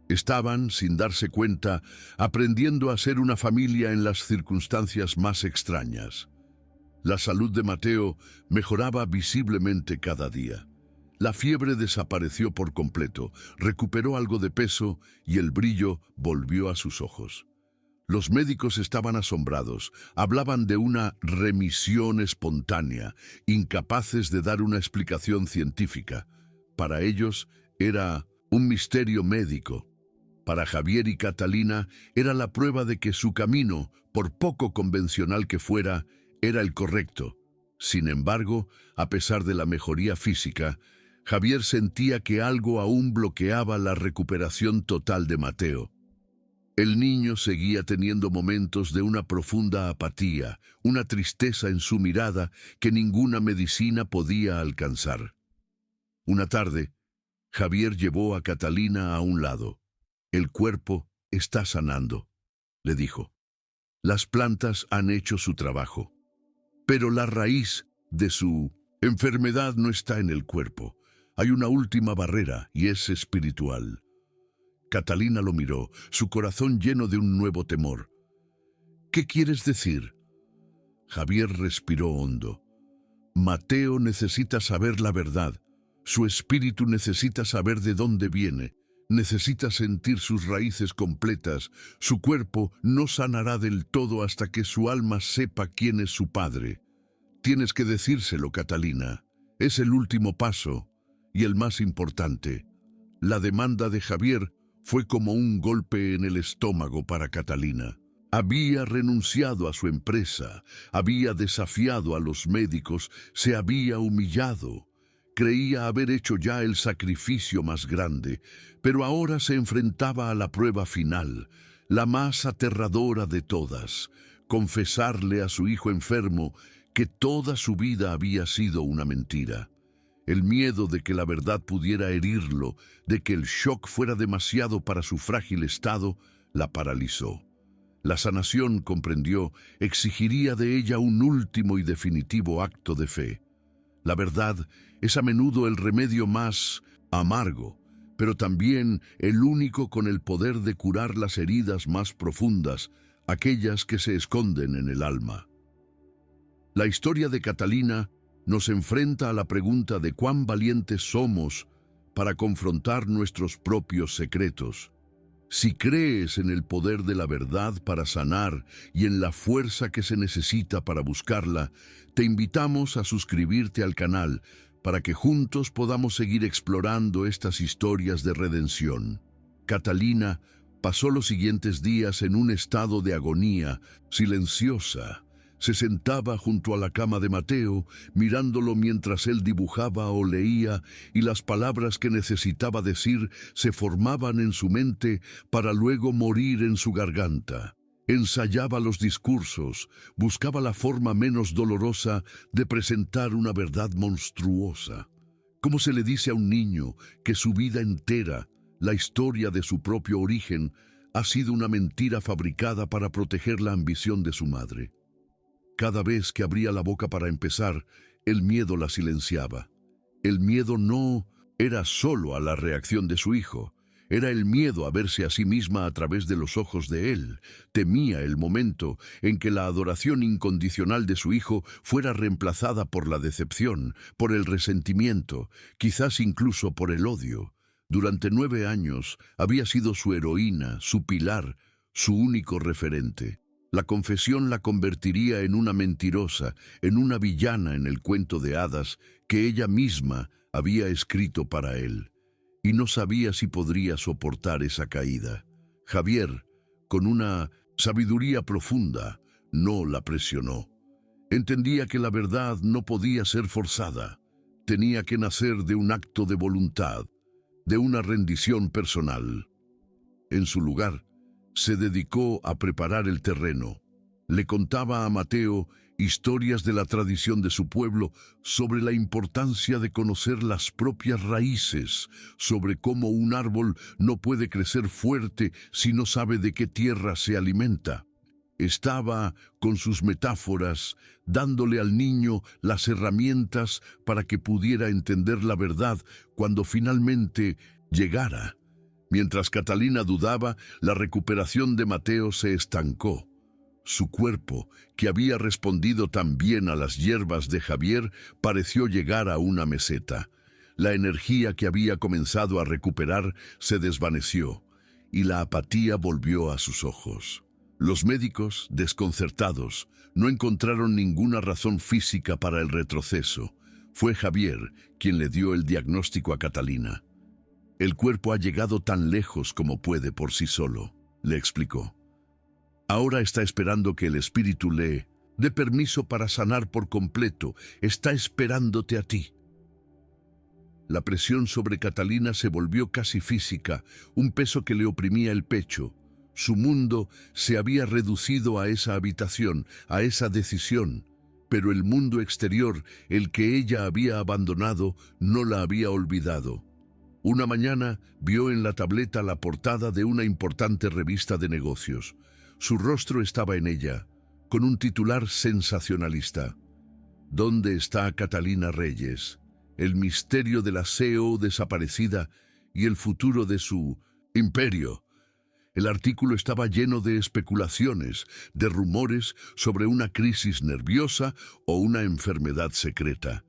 Estaban, sin darse cuenta, aprendiendo a ser una familia en las circunstancias más extrañas. La salud de Mateo mejoraba visiblemente cada día. La fiebre desapareció por completo, recuperó algo de peso y el brillo volvió a sus ojos. Los médicos estaban asombrados, hablaban de una remisión espontánea, incapaces de dar una explicación científica. Para ellos era un misterio médico. Para Javier y Catalina era la prueba de que su camino, por poco convencional que fuera, era el correcto. Sin embargo, a pesar de la mejoría física, Javier sentía que algo aún bloqueaba la recuperación total de Mateo. El niño seguía teniendo momentos de una profunda apatía, una tristeza en su mirada que ninguna medicina podía alcanzar. Una tarde, Javier llevó a Catalina a un lado. «El cuerpo está sanando», le dijo. «Las plantas han hecho su trabajo. Pero la raíz de su enfermedad no está en el cuerpo. Hay una última barrera y es espiritual». Catalina lo miró, su corazón lleno de un nuevo temor. «¿Qué quieres decir?» Javier respiró hondo. «Mateo necesita saber la verdad. Su espíritu necesita saber de dónde viene. Necesita sentir sus raíces completas. Su cuerpo no sanará del todo hasta que su alma sepa quién es su padre. Tienes que decírselo, Catalina. Es el último paso y el más importante». La demanda de Javier fue como un golpe en el estómago para Catalina. Había renunciado a su empresa, había desafiado a los médicos, se había humillado. Creía haber hecho ya el sacrificio más grande, pero ahora se enfrentaba a la prueba final, la más aterradora de todas: confesarle a su hijo enfermo que toda su vida había sido una mentira. El miedo de que la verdad pudiera herirlo, de que el shock fuera demasiado para su frágil estado, la paralizó. La sanación, comprendió, exigiría de ella un último y definitivo acto de fe. La verdad es a menudo el remedio más amargo, pero también el único con el poder de curar las heridas más profundas, aquellas que se esconden en el alma. La historia de Catalina nos enfrenta a la pregunta de cuán valientes somos para confrontar nuestros propios secretos. Si crees en el poder de la verdad para sanar y en la fuerza que se necesita para buscarla, te invitamos a suscribirte al canal para que juntos podamos seguir explorando estas historias de redención. Catalina pasó los siguientes días en un estado de agonía, silenciosa. Se sentaba junto a la cama de Mateo, mirándolo mientras él dibujaba o leía, y las palabras que necesitaba decir se formaban en su mente para luego morir en su garganta. Ensayaba los discursos, buscaba la forma menos dolorosa de presentar una verdad monstruosa. ¿Cómo se le dice a un niño que su vida entera, la historia de su propio origen, ha sido una mentira fabricada para proteger la ambición de su madre? Cada vez que abría la boca para empezar, el miedo la silenciaba. El miedo no era solo a la reacción de su hijo, era el miedo a verse a sí misma a través de los ojos de él. Temía el momento en que la adoración incondicional de su hijo fuera reemplazada por la decepción, por el resentimiento, quizás incluso por el odio. Durante 9 años había sido su heroína, su pilar, su único referente. La confesión la convertiría en una mentirosa, en una villana en el cuento de hadas que ella misma había escrito para él. Y no sabía si podría soportar esa caída. Javier, con una sabiduría profunda, no la presionó. Entendía que la verdad no podía ser forzada. Tenía que nacer de un acto de voluntad, de una rendición personal. En su lugar, se dedicó a preparar el terreno. Le contaba a Mateo historias de la tradición de su pueblo sobre la importancia de conocer las propias raíces, sobre cómo un árbol no puede crecer fuerte si no sabe de qué tierra se alimenta. Estaba, con sus metáforas, dándole al niño las herramientas para que pudiera entender la verdad cuando finalmente llegara. Mientras Catalina dudaba, la recuperación de Mateo se estancó. Su cuerpo, que había respondido tan bien a las hierbas de Javier, pareció llegar a una meseta. La energía que había comenzado a recuperar se desvaneció, y la apatía volvió a sus ojos. Los médicos, desconcertados, no encontraron ninguna razón física para el retroceso. Fue Javier quien le dio el diagnóstico a Catalina. El cuerpo ha llegado tan lejos como puede por sí solo, le explicó. Ahora está esperando que el espíritu le dé permiso para sanar por completo. Está esperándote a ti. La presión sobre Catalina se volvió casi física, un peso que le oprimía el pecho. Su mundo se había reducido a esa habitación, a esa decisión. Pero el mundo exterior, el que ella había abandonado, no la había olvidado. Una mañana vio en la tableta la portada de una importante revista de negocios. Su rostro estaba en ella, con un titular sensacionalista. ¿Dónde está Catalina Reyes? El misterio de la CEO desaparecida y el futuro de su imperio. El artículo estaba lleno de especulaciones, de rumores sobre una crisis nerviosa o una enfermedad secreta.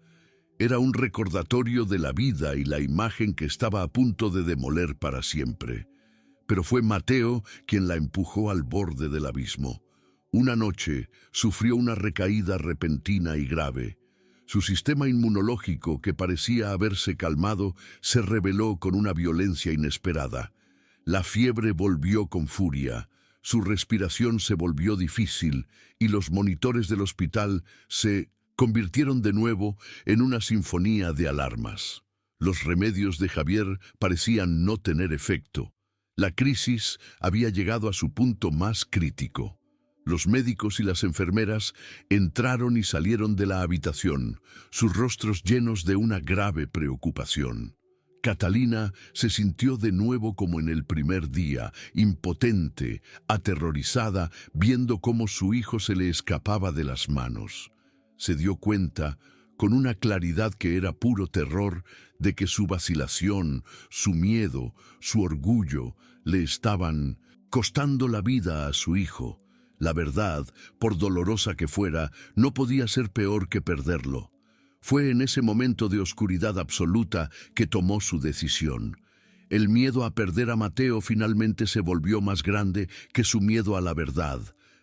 Era un recordatorio de la vida y la imagen que estaba a punto de demoler para siempre. Pero fue Mateo quien la empujó al borde del abismo. Una noche sufrió una recaída repentina y grave. Su sistema inmunológico, que parecía haberse calmado, se rebeló con una violencia inesperada. La fiebre volvió con furia, su respiración se volvió difícil y los monitores del hospital se convirtieron de nuevo en una sinfonía de alarmas. Los remedios de Javier parecían no tener efecto. La crisis había llegado a su punto más crítico. Los médicos y las enfermeras entraron y salieron de la habitación, sus rostros llenos de una grave preocupación. Catalina se sintió de nuevo como en el primer día, impotente, aterrorizada, viendo cómo su hijo se le escapaba de las manos. Se dio cuenta, con una claridad que era puro terror, de que su vacilación, su miedo, su orgullo, le estaban costando la vida a su hijo. La verdad, por dolorosa que fuera, no podía ser peor que perderlo. Fue en ese momento de oscuridad absoluta que tomó su decisión. El miedo a perder a Mateo finalmente se volvió más grande que su miedo a la verdad.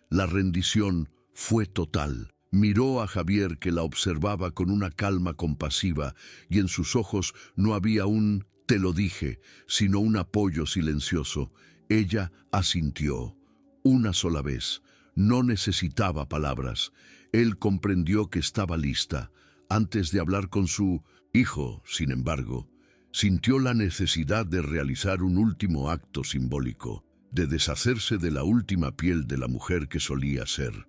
La rendición fue total. Miró a Javier, que la observaba con una calma compasiva, y en sus ojos no había un «te lo dije», sino un apoyo silencioso. Ella asintió. Una sola vez. No necesitaba palabras. Él comprendió que estaba lista. Antes de hablar con su hijo, sin embargo, sintió la necesidad de realizar un último acto simbólico, de deshacerse de la última piel de la mujer que solía ser.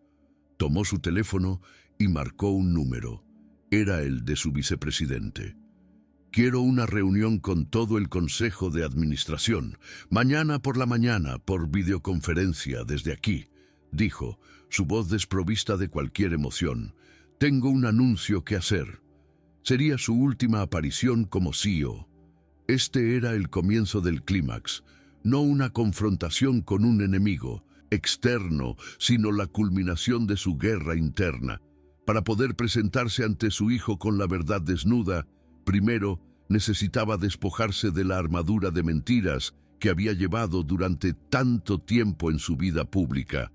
Tomó su teléfono y marcó un número. Era el de su vicepresidente. «Quiero una reunión con todo el Consejo de Administración, mañana por la mañana, por videoconferencia desde aquí», dijo, su voz desprovista de cualquier emoción. «Tengo un anuncio que hacer». Sería su última aparición como CEO. Este era el comienzo del clímax, no una confrontación con un enemigo externo, sino la culminación de su guerra interna. Para poder presentarse ante su hijo con la verdad desnuda, primero necesitaba despojarse de la armadura de mentiras que había llevado durante tanto tiempo en su vida pública.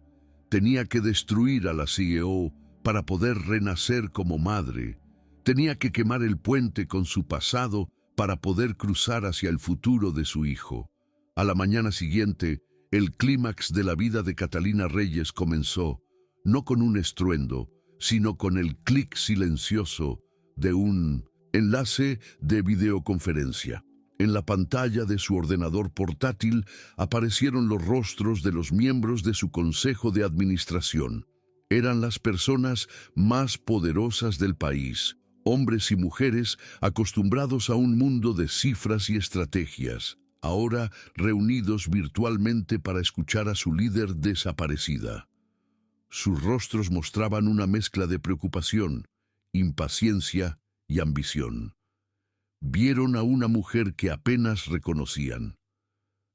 Tenía que destruir a la CEO para poder renacer como madre. Tenía que quemar el puente con su pasado para poder cruzar hacia el futuro de su hijo. A la mañana siguiente, el clímax de la vida de Catalina Reyes comenzó, no con un estruendo, sino con el clic silencioso de un enlace de videoconferencia. En la pantalla de su ordenador portátil aparecieron los rostros de los miembros de su consejo de administración. Eran las personas más poderosas del país, hombres y mujeres acostumbrados a un mundo de cifras y estrategias, ahora reunidos virtualmente para escuchar a su líder desaparecida. Sus rostros mostraban una mezcla de preocupación, impaciencia y ambición. Vieron a una mujer que apenas reconocían.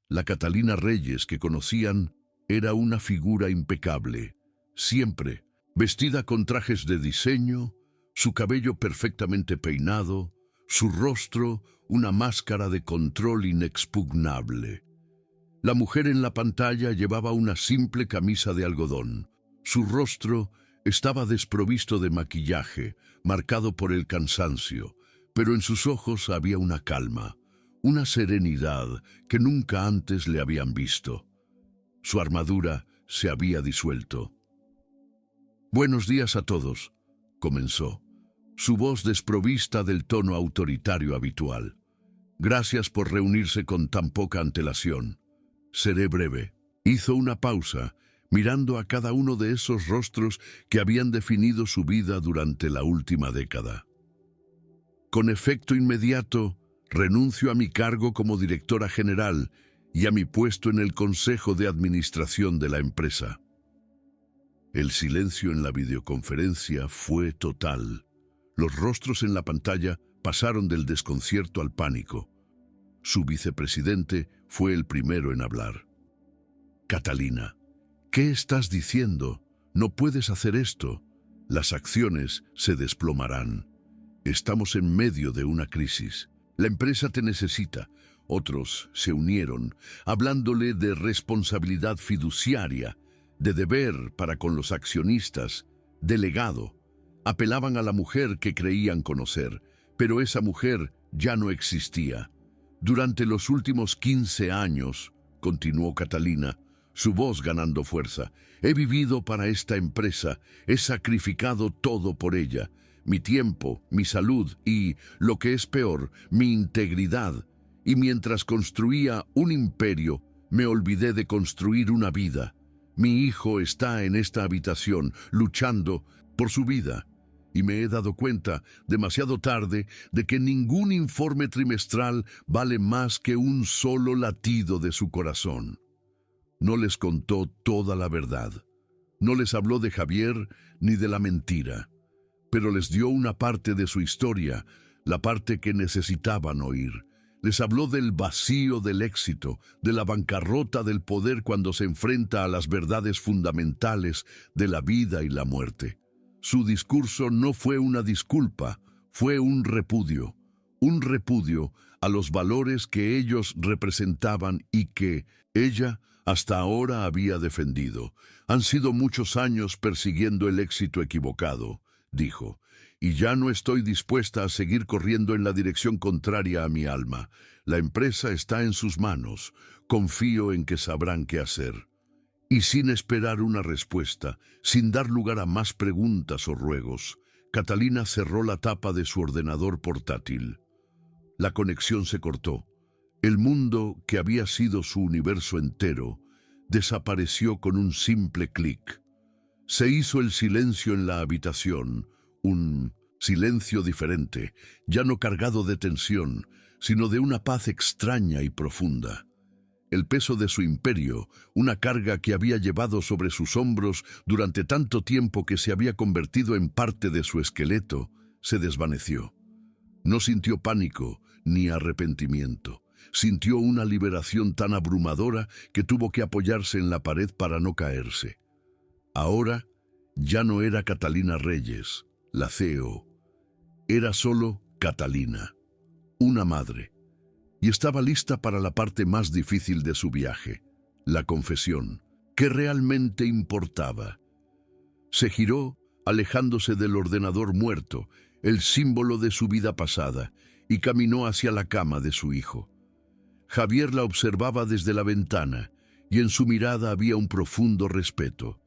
La Catalina Reyes que conocían era una figura impecable, siempre vestida con trajes de diseño, su cabello perfectamente peinado, su rostro una máscara de control inexpugnable. La mujer en la pantalla llevaba una simple camisa de algodón. Su rostro estaba desprovisto de maquillaje, marcado por el cansancio, pero en sus ojos había una calma, una serenidad que nunca antes le habían visto. Su armadura se había disuelto. «Buenos días a todos», comenzó, su voz desprovista del tono autoritario habitual. «Gracias por reunirse con tan poca antelación. Seré breve». Hizo una pausa, mirando a cada uno de esos rostros que habían definido su vida durante la última década. «Con efecto inmediato, renuncio a mi cargo como directora general y a mi puesto en el Consejo de Administración de la empresa». El silencio en la videoconferencia fue total. Los rostros en la pantalla pasaron del desconcierto al pánico. Su vicepresidente fue el primero en hablar. «Catalina, ¿qué estás diciendo? No puedes hacer esto. Las acciones se desplomarán. Estamos en medio de una crisis. La empresa te necesita». Otros se unieron, hablándole de responsabilidad fiduciaria, de deber para con los accionistas, de legado. Apelaban a la mujer que creían conocer, pero esa mujer ya no existía. «Durante los últimos 15 años», continuó Catalina, su voz ganando fuerza, «he vivido para esta empresa, he sacrificado todo por ella, mi tiempo, mi salud y, lo que es peor, mi integridad. Y mientras construía un imperio, me olvidé de construir una vida. Mi hijo está en esta habitación, luchando por su vida. Y me he dado cuenta, demasiado tarde, de que ningún informe trimestral vale más que un solo latido de su corazón. No les contó toda la verdad. No les habló de Javier ni de la mentira, pero les dio una parte de su historia, la parte que necesitaban oír. Les habló del vacío del éxito, de la bancarrota del poder cuando se enfrenta a las verdades fundamentales de la vida y la muerte. Su discurso no fue una disculpa, fue un repudio a los valores que ellos representaban y que ella hasta ahora había defendido. Han sido muchos años persiguiendo el éxito equivocado, dijo, y ya no estoy dispuesta a seguir corriendo en la dirección contraria a mi alma. La empresa está en sus manos. Confío en que sabrán qué hacer. Y sin esperar una respuesta, sin dar lugar a más preguntas o ruegos, Catalina cerró la tapa de su ordenador portátil. La conexión se cortó. El mundo, que había sido su universo entero, desapareció con un simple clic. Se hizo el silencio en la habitación, un silencio diferente, ya no cargado de tensión, sino de una paz extraña y profunda. El peso de su imperio, una carga que había llevado sobre sus hombros durante tanto tiempo que se había convertido en parte de su esqueleto, se desvaneció. No sintió pánico ni arrepentimiento. Sintió una liberación tan abrumadora que tuvo que apoyarse en la pared para no caerse. Ahora ya no era Catalina Reyes, la CEO. Era solo Catalina, una madre. Y estaba lista para la parte más difícil de su viaje, la confesión, que realmente importaba. Se giró, alejándose del ordenador muerto, el símbolo de su vida pasada, y caminó hacia la cama de su hijo. Javier la observaba desde la ventana, y en su mirada había un profundo respeto.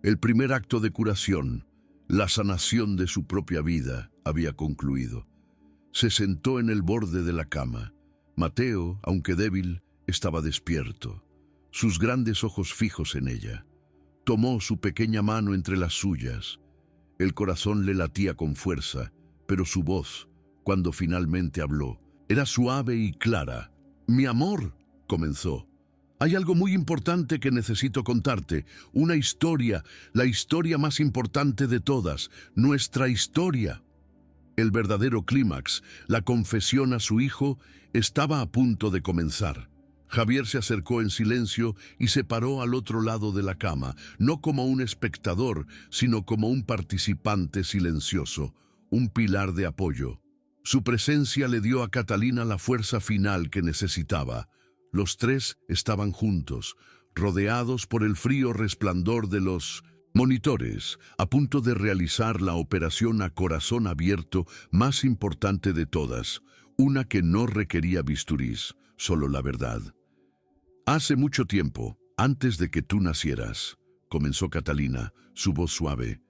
El primer acto de curación, la sanación de su propia vida, había concluido. Se sentó en el borde de la cama. Mateo, aunque débil, estaba despierto, sus grandes ojos fijos en ella. Tomó su pequeña mano entre las suyas. El corazón le latía con fuerza, pero su voz, cuando finalmente habló, era suave y clara. «Mi amor», comenzó, «hay algo muy importante que necesito contarte, una historia, la historia más importante de todas, nuestra historia». El verdadero clímax, la confesión a su hijo, estaba a punto de comenzar. Javier se acercó en silencio y se paró al otro lado de la cama, no como un espectador, sino como un participante silencioso, un pilar de apoyo. Su presencia le dio a Catalina la fuerza final que necesitaba. Los tres estaban juntos, rodeados por el frío resplandor de los monitores, a punto de realizar la operación a corazón abierto más importante de todas, una que no requería bisturís, solo la verdad. «Hace mucho tiempo, antes de que tú nacieras», comenzó Catalina, su voz suave,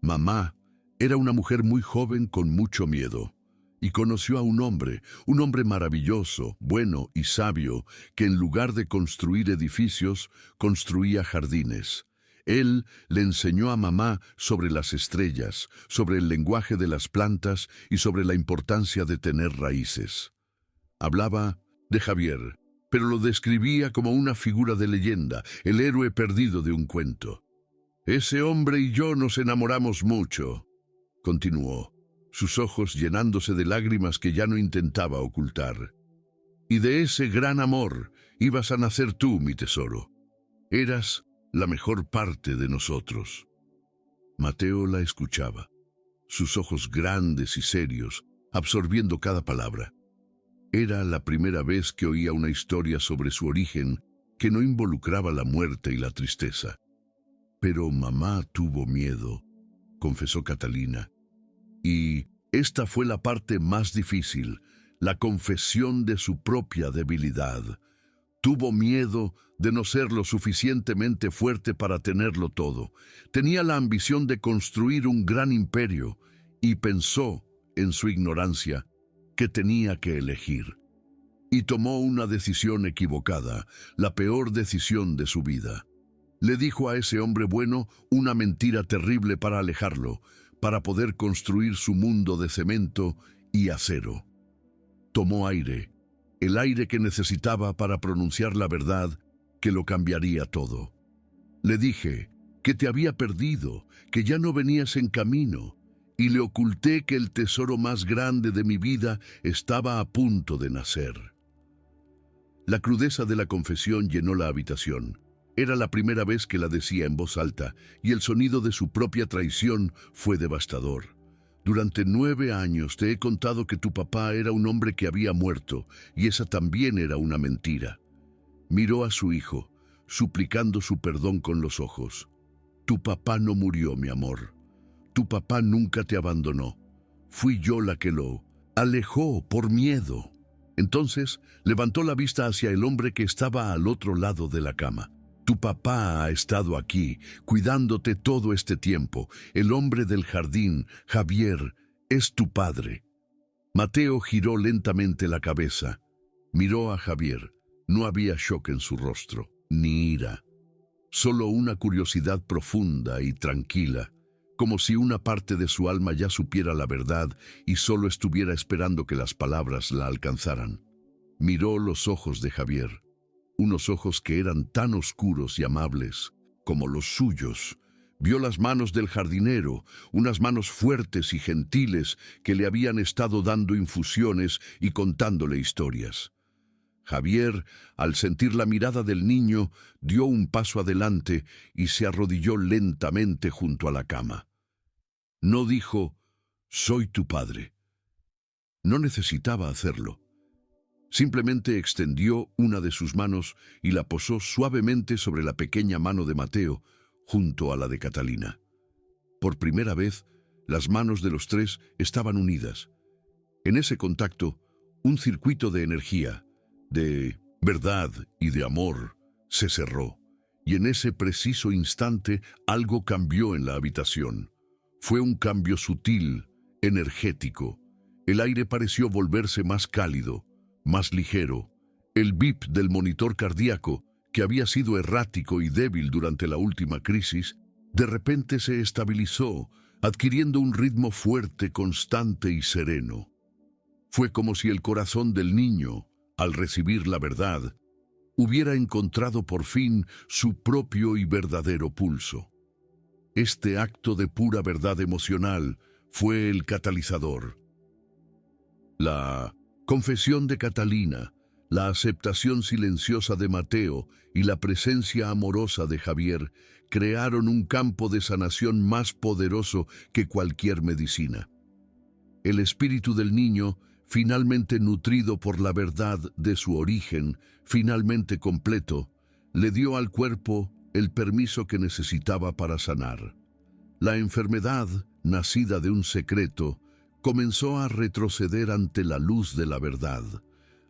«mamá era una mujer muy joven con mucho miedo, y conoció a un hombre maravilloso, bueno y sabio, que en lugar de construir edificios, construía jardines. Él le enseñó a mamá sobre las estrellas, sobre el lenguaje de las plantas y sobre la importancia de tener raíces. Hablaba de Javier, pero lo describía como una figura de leyenda, el héroe perdido de un cuento. Ese hombre y yo nos enamoramos mucho», continuó, sus ojos llenándose de lágrimas que ya no intentaba ocultar. «Y de ese gran amor ibas a nacer tú, mi tesoro. Eras la mejor parte de nosotros». Mateo la escuchaba, sus ojos grandes y serios, absorbiendo cada palabra. Era la primera vez que oía una historia sobre su origen que no involucraba la muerte y la tristeza. «Pero mamá tuvo miedo», confesó Catalina. Y esta fue la parte más difícil, la confesión de su propia debilidad. Tuvo miedo de no ser lo suficientemente fuerte para tenerlo todo. Tenía la ambición de construir un gran imperio y pensó, en su ignorancia, que tenía que elegir. Y tomó una decisión equivocada, la peor decisión de su vida. Le dijo a ese hombre bueno una mentira terrible para alejarlo, para poder construir su mundo de cemento y acero. Tomó aire, el aire que necesitaba para pronunciar la verdad que lo cambiaría todo. Le dije que te había perdido, que ya no venías en camino, y le oculté que el tesoro más grande de mi vida estaba a punto de nacer. La crudeza de la confesión llenó la habitación. Era la primera vez que la decía en voz alta, y el sonido de su propia traición fue devastador. Durante 9 años te he contado que tu papá era un hombre que había muerto, y esa también era una mentira. Miró a su hijo, suplicando su perdón con los ojos. Tu papá no murió, mi amor. Tu papá nunca te abandonó. Fui yo la que lo alejó por miedo. Entonces levantó la vista hacia el hombre que estaba al otro lado de la cama. Tu papá ha estado aquí, cuidándote todo este tiempo. El hombre del jardín, Javier, es tu padre. Mateo giró lentamente la cabeza. Miró a Javier. No había shock en su rostro, ni ira. Solo una curiosidad profunda y tranquila, como si una parte de su alma ya supiera la verdad y solo estuviera esperando que las palabras la alcanzaran. Miró los ojos de Javier. Unos ojos que eran tan oscuros y amables como los suyos. Vio las manos del jardinero, unas manos fuertes y gentiles que le habían estado dando infusiones y contándole historias. Javier, al sentir la mirada del niño, dio un paso adelante y se arrodilló lentamente junto a la cama. No dijo, «Soy tu padre». No necesitaba hacerlo. Simplemente extendió una de sus manos y la posó suavemente sobre la pequeña mano de Mateo, junto a la de Catalina. Por primera vez, las manos de los tres estaban unidas. En ese contacto, un circuito de energía, de verdad y de amor, se cerró, y en ese preciso instante algo cambió en la habitación. Fue un cambio sutil, energético. El aire pareció volverse más cálido, más ligero. El bip del monitor cardíaco, que había sido errático y débil durante la última crisis, de repente se estabilizó, adquiriendo un ritmo fuerte, constante y sereno. Fue como si el corazón del niño, al recibir la verdad, hubiera encontrado por fin su propio y verdadero pulso. Este acto de pura verdad emocional fue el catalizador. La confesión de Catalina, la aceptación silenciosa de Mateo y la presencia amorosa de Javier crearon un campo de sanación más poderoso que cualquier medicina. El espíritu del niño, finalmente nutrido por la verdad de su origen, finalmente completo, le dio al cuerpo el permiso que necesitaba para sanar. La enfermedad, nacida de un secreto, comenzó a retroceder ante la luz de la verdad.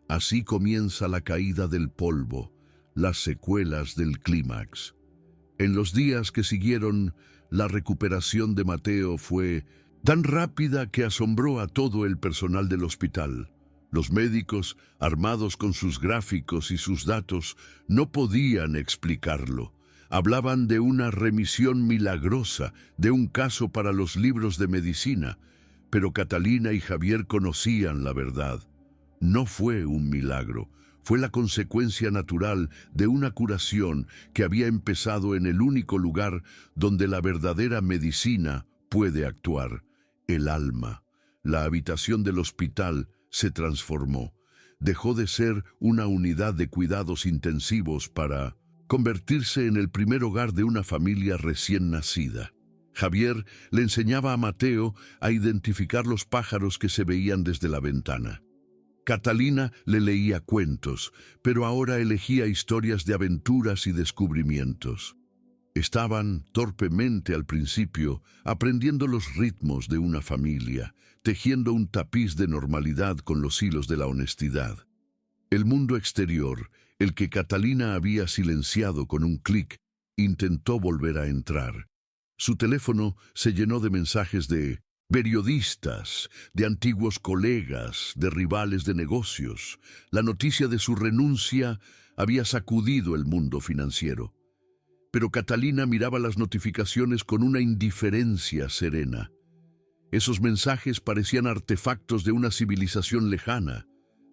Así comienza la caída del polvo, las secuelas del clímax. En los días que siguieron, la recuperación de Mateo fue tan rápida que asombró a todo el personal del hospital. Los médicos, armados con sus gráficos y sus datos, no podían explicarlo. Hablaban de una remisión milagrosa, de un caso para los libros de medicina, pero Catalina y Javier conocían la verdad. No fue un milagro, fue la consecuencia natural de una curación que había empezado en el único lugar donde la verdadera medicina puede actuar, el alma. La habitación del hospital se transformó. Dejó de ser una unidad de cuidados intensivos para convertirse en el primer hogar de una familia recién nacida. Javier le enseñaba a Mateo a identificar los pájaros que se veían desde la ventana. Catalina le leía cuentos, pero ahora elegía historias de aventuras y descubrimientos. Estaban torpemente al principio aprendiendo los ritmos de una familia, tejiendo un tapiz de normalidad con los hilos de la honestidad. El mundo exterior, el que Catalina había silenciado con un clic, intentó volver a entrar. Su teléfono se llenó de mensajes de periodistas, de antiguos colegas, de rivales de negocios. La noticia de su renuncia había sacudido el mundo financiero. pero Catalina miraba las notificaciones con una indiferencia serena. Esos mensajes parecían artefactos de una civilización lejana,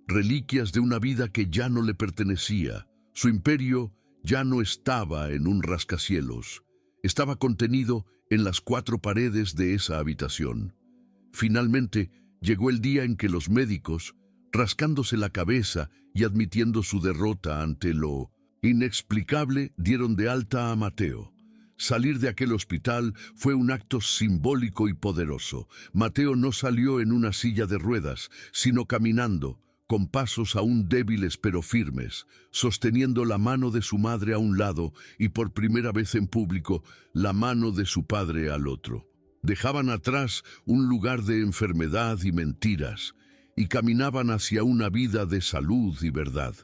reliquias de una vida que ya no le pertenecía. Su imperio ya no estaba en un rascacielos, estaba contenido en las 4 paredes de esa habitación. Finalmente llegó el día en que los médicos, rascándose la cabeza y admitiendo su derrota ante lo inexplicable, dieron de alta a Mateo. Salir de aquel hospital fue un acto simbólico y poderoso. Mateo no salió en una silla de ruedas, sino caminando, con pasos aún débiles pero firmes, sosteniendo la mano de su madre a un lado y por primera vez en público, la mano de su padre al otro. Dejaban atrás un lugar de enfermedad y mentiras, y caminaban hacia una vida de salud y verdad.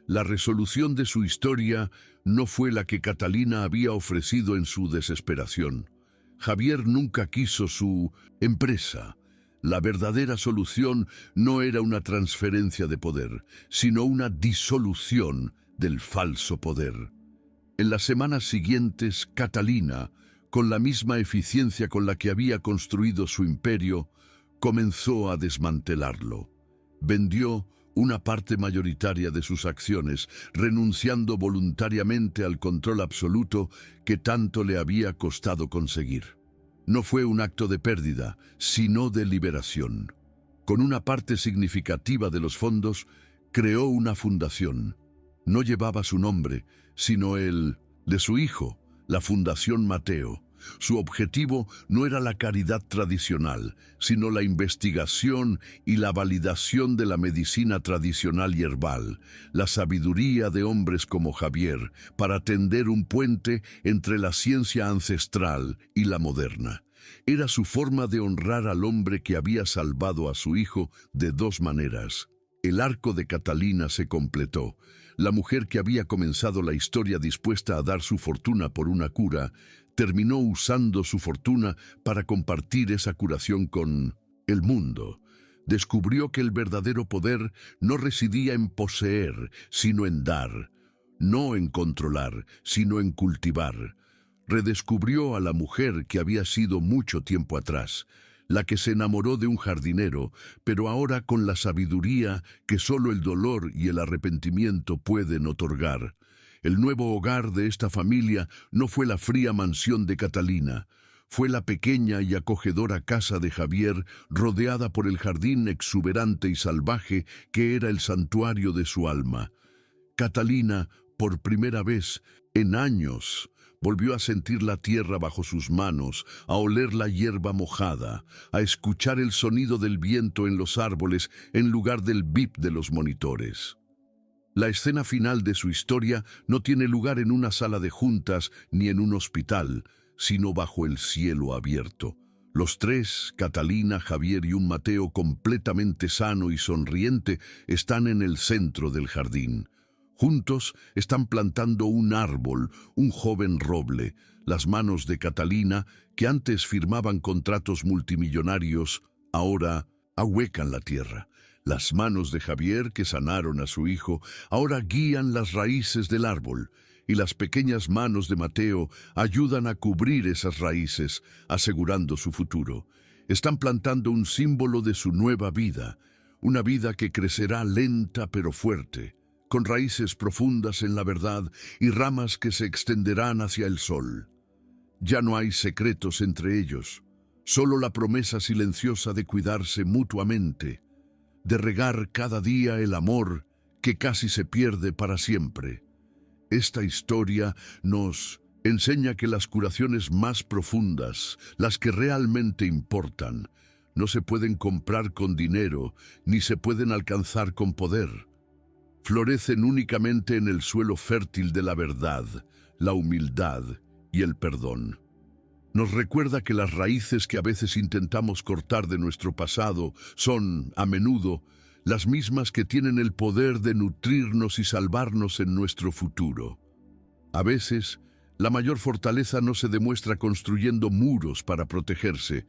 La resolución de su historia no fue la que Catalina había ofrecido en su desesperación. Javier nunca quiso su empresa. La verdadera solución no era una transferencia de poder, sino una disolución del falso poder. En las semanas siguientes, Catalina, con la misma eficiencia con la que había construido su imperio, comenzó a desmantelarlo. Vendió una parte mayoritaria de sus acciones, renunciando voluntariamente al control absoluto que tanto le había costado conseguir. No fue un acto de pérdida, sino de liberación. Con una parte significativa de los fondos, creó una fundación. No llevaba su nombre, sino el de su hijo, la Fundación Mateo. Su objetivo no era la caridad tradicional, sino la investigación y la validación de la medicina tradicional y herbal, la sabiduría de hombres como Javier, para tender un puente entre la ciencia ancestral y la moderna. Era su forma de honrar al hombre que había salvado a su hijo de 2 maneras. El arco de Catalina se completó. La mujer que había comenzado la historia dispuesta a dar su fortuna por una cura, terminó usando su fortuna para compartir esa curación con el mundo. Descubrió que el verdadero poder no residía en poseer, sino en dar, no en controlar, sino en cultivar. Redescubrió a la mujer que había sido mucho tiempo atrás, la que se enamoró de un jardinero, pero ahora con la sabiduría que solo el dolor y el arrepentimiento pueden otorgar. El nuevo hogar de esta familia no fue la fría mansión de Catalina, fue la pequeña y acogedora casa de Javier, rodeada por el jardín exuberante y salvaje que era el santuario de su alma. Catalina, por primera vez en años, volvió a sentir la tierra bajo sus manos, a oler la hierba mojada, a escuchar el sonido del viento en los árboles en lugar del bip de los monitores. La escena final de su historia no tiene lugar en una sala de juntas ni en un hospital, sino bajo el cielo abierto. Los 3, Catalina, Javier y un Mateo completamente sano y sonriente, están en el centro del jardín. Juntos están plantando un árbol, un joven roble. Las manos de Catalina, que antes firmaban contratos multimillonarios, ahora ahuecan la tierra. Las manos de Javier, que sanaron a su hijo, ahora guían las raíces del árbol, y las pequeñas manos de Mateo ayudan a cubrir esas raíces, asegurando su futuro. Están plantando un símbolo de su nueva vida, una vida que crecerá lenta pero fuerte, con raíces profundas en la verdad y ramas que se extenderán hacia el sol. Ya no hay secretos entre ellos, solo la promesa silenciosa de cuidarse mutuamente, de regar cada día el amor que casi se pierde para siempre. Esta historia nos enseña que las curaciones más profundas, las que realmente importan, no se pueden comprar con dinero ni se pueden alcanzar con poder. Florecen únicamente en el suelo fértil de la verdad, la humildad y el perdón. Nos recuerda que las raíces que a veces intentamos cortar de nuestro pasado son, a menudo, las mismas que tienen el poder de nutrirnos y salvarnos en nuestro futuro. A veces, la mayor fortaleza no se demuestra construyendo muros para protegerse,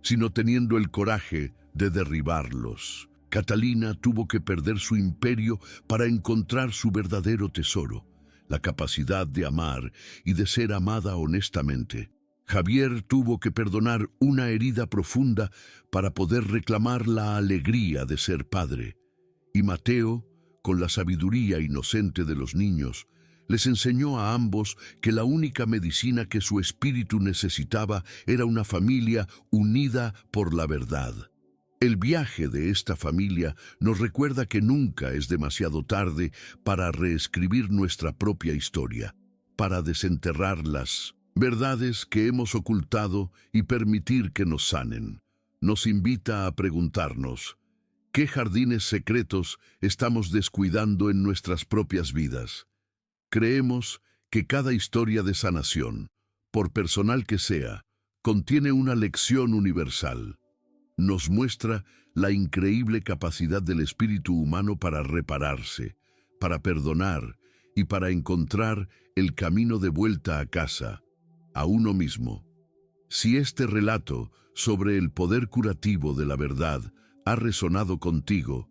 sino teniendo el coraje de derribarlos. Catalina tuvo que perder su imperio para encontrar su verdadero tesoro, la capacidad de amar y de ser amada honestamente. Javier tuvo que perdonar una herida profunda para poder reclamar la alegría de ser padre. Y Mateo, con la sabiduría inocente de los niños, les enseñó a ambos que la única medicina que su espíritu necesitaba era una familia unida por la verdad. El viaje de esta familia nos recuerda que nunca es demasiado tarde para reescribir nuestra propia historia, para desenterrar las verdades que hemos ocultado y permitir que nos sanen. Nos invita a preguntarnos, ¿qué jardines secretos estamos descuidando en nuestras propias vidas? Creemos que cada historia de sanación, por personal que sea, contiene una lección universal. Nos muestra la increíble capacidad del espíritu humano para repararse, para perdonar y para encontrar el camino de vuelta a casa, a uno mismo. Si este relato sobre el poder curativo de la verdad ha resonado contigo,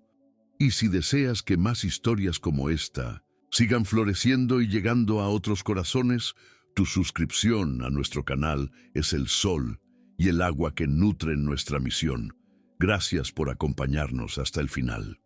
y si deseas que más historias como esta sigan floreciendo y llegando a otros corazones, tu suscripción a nuestro canal es el sol y el agua que nutren nuestra misión. Gracias por acompañarnos hasta el final.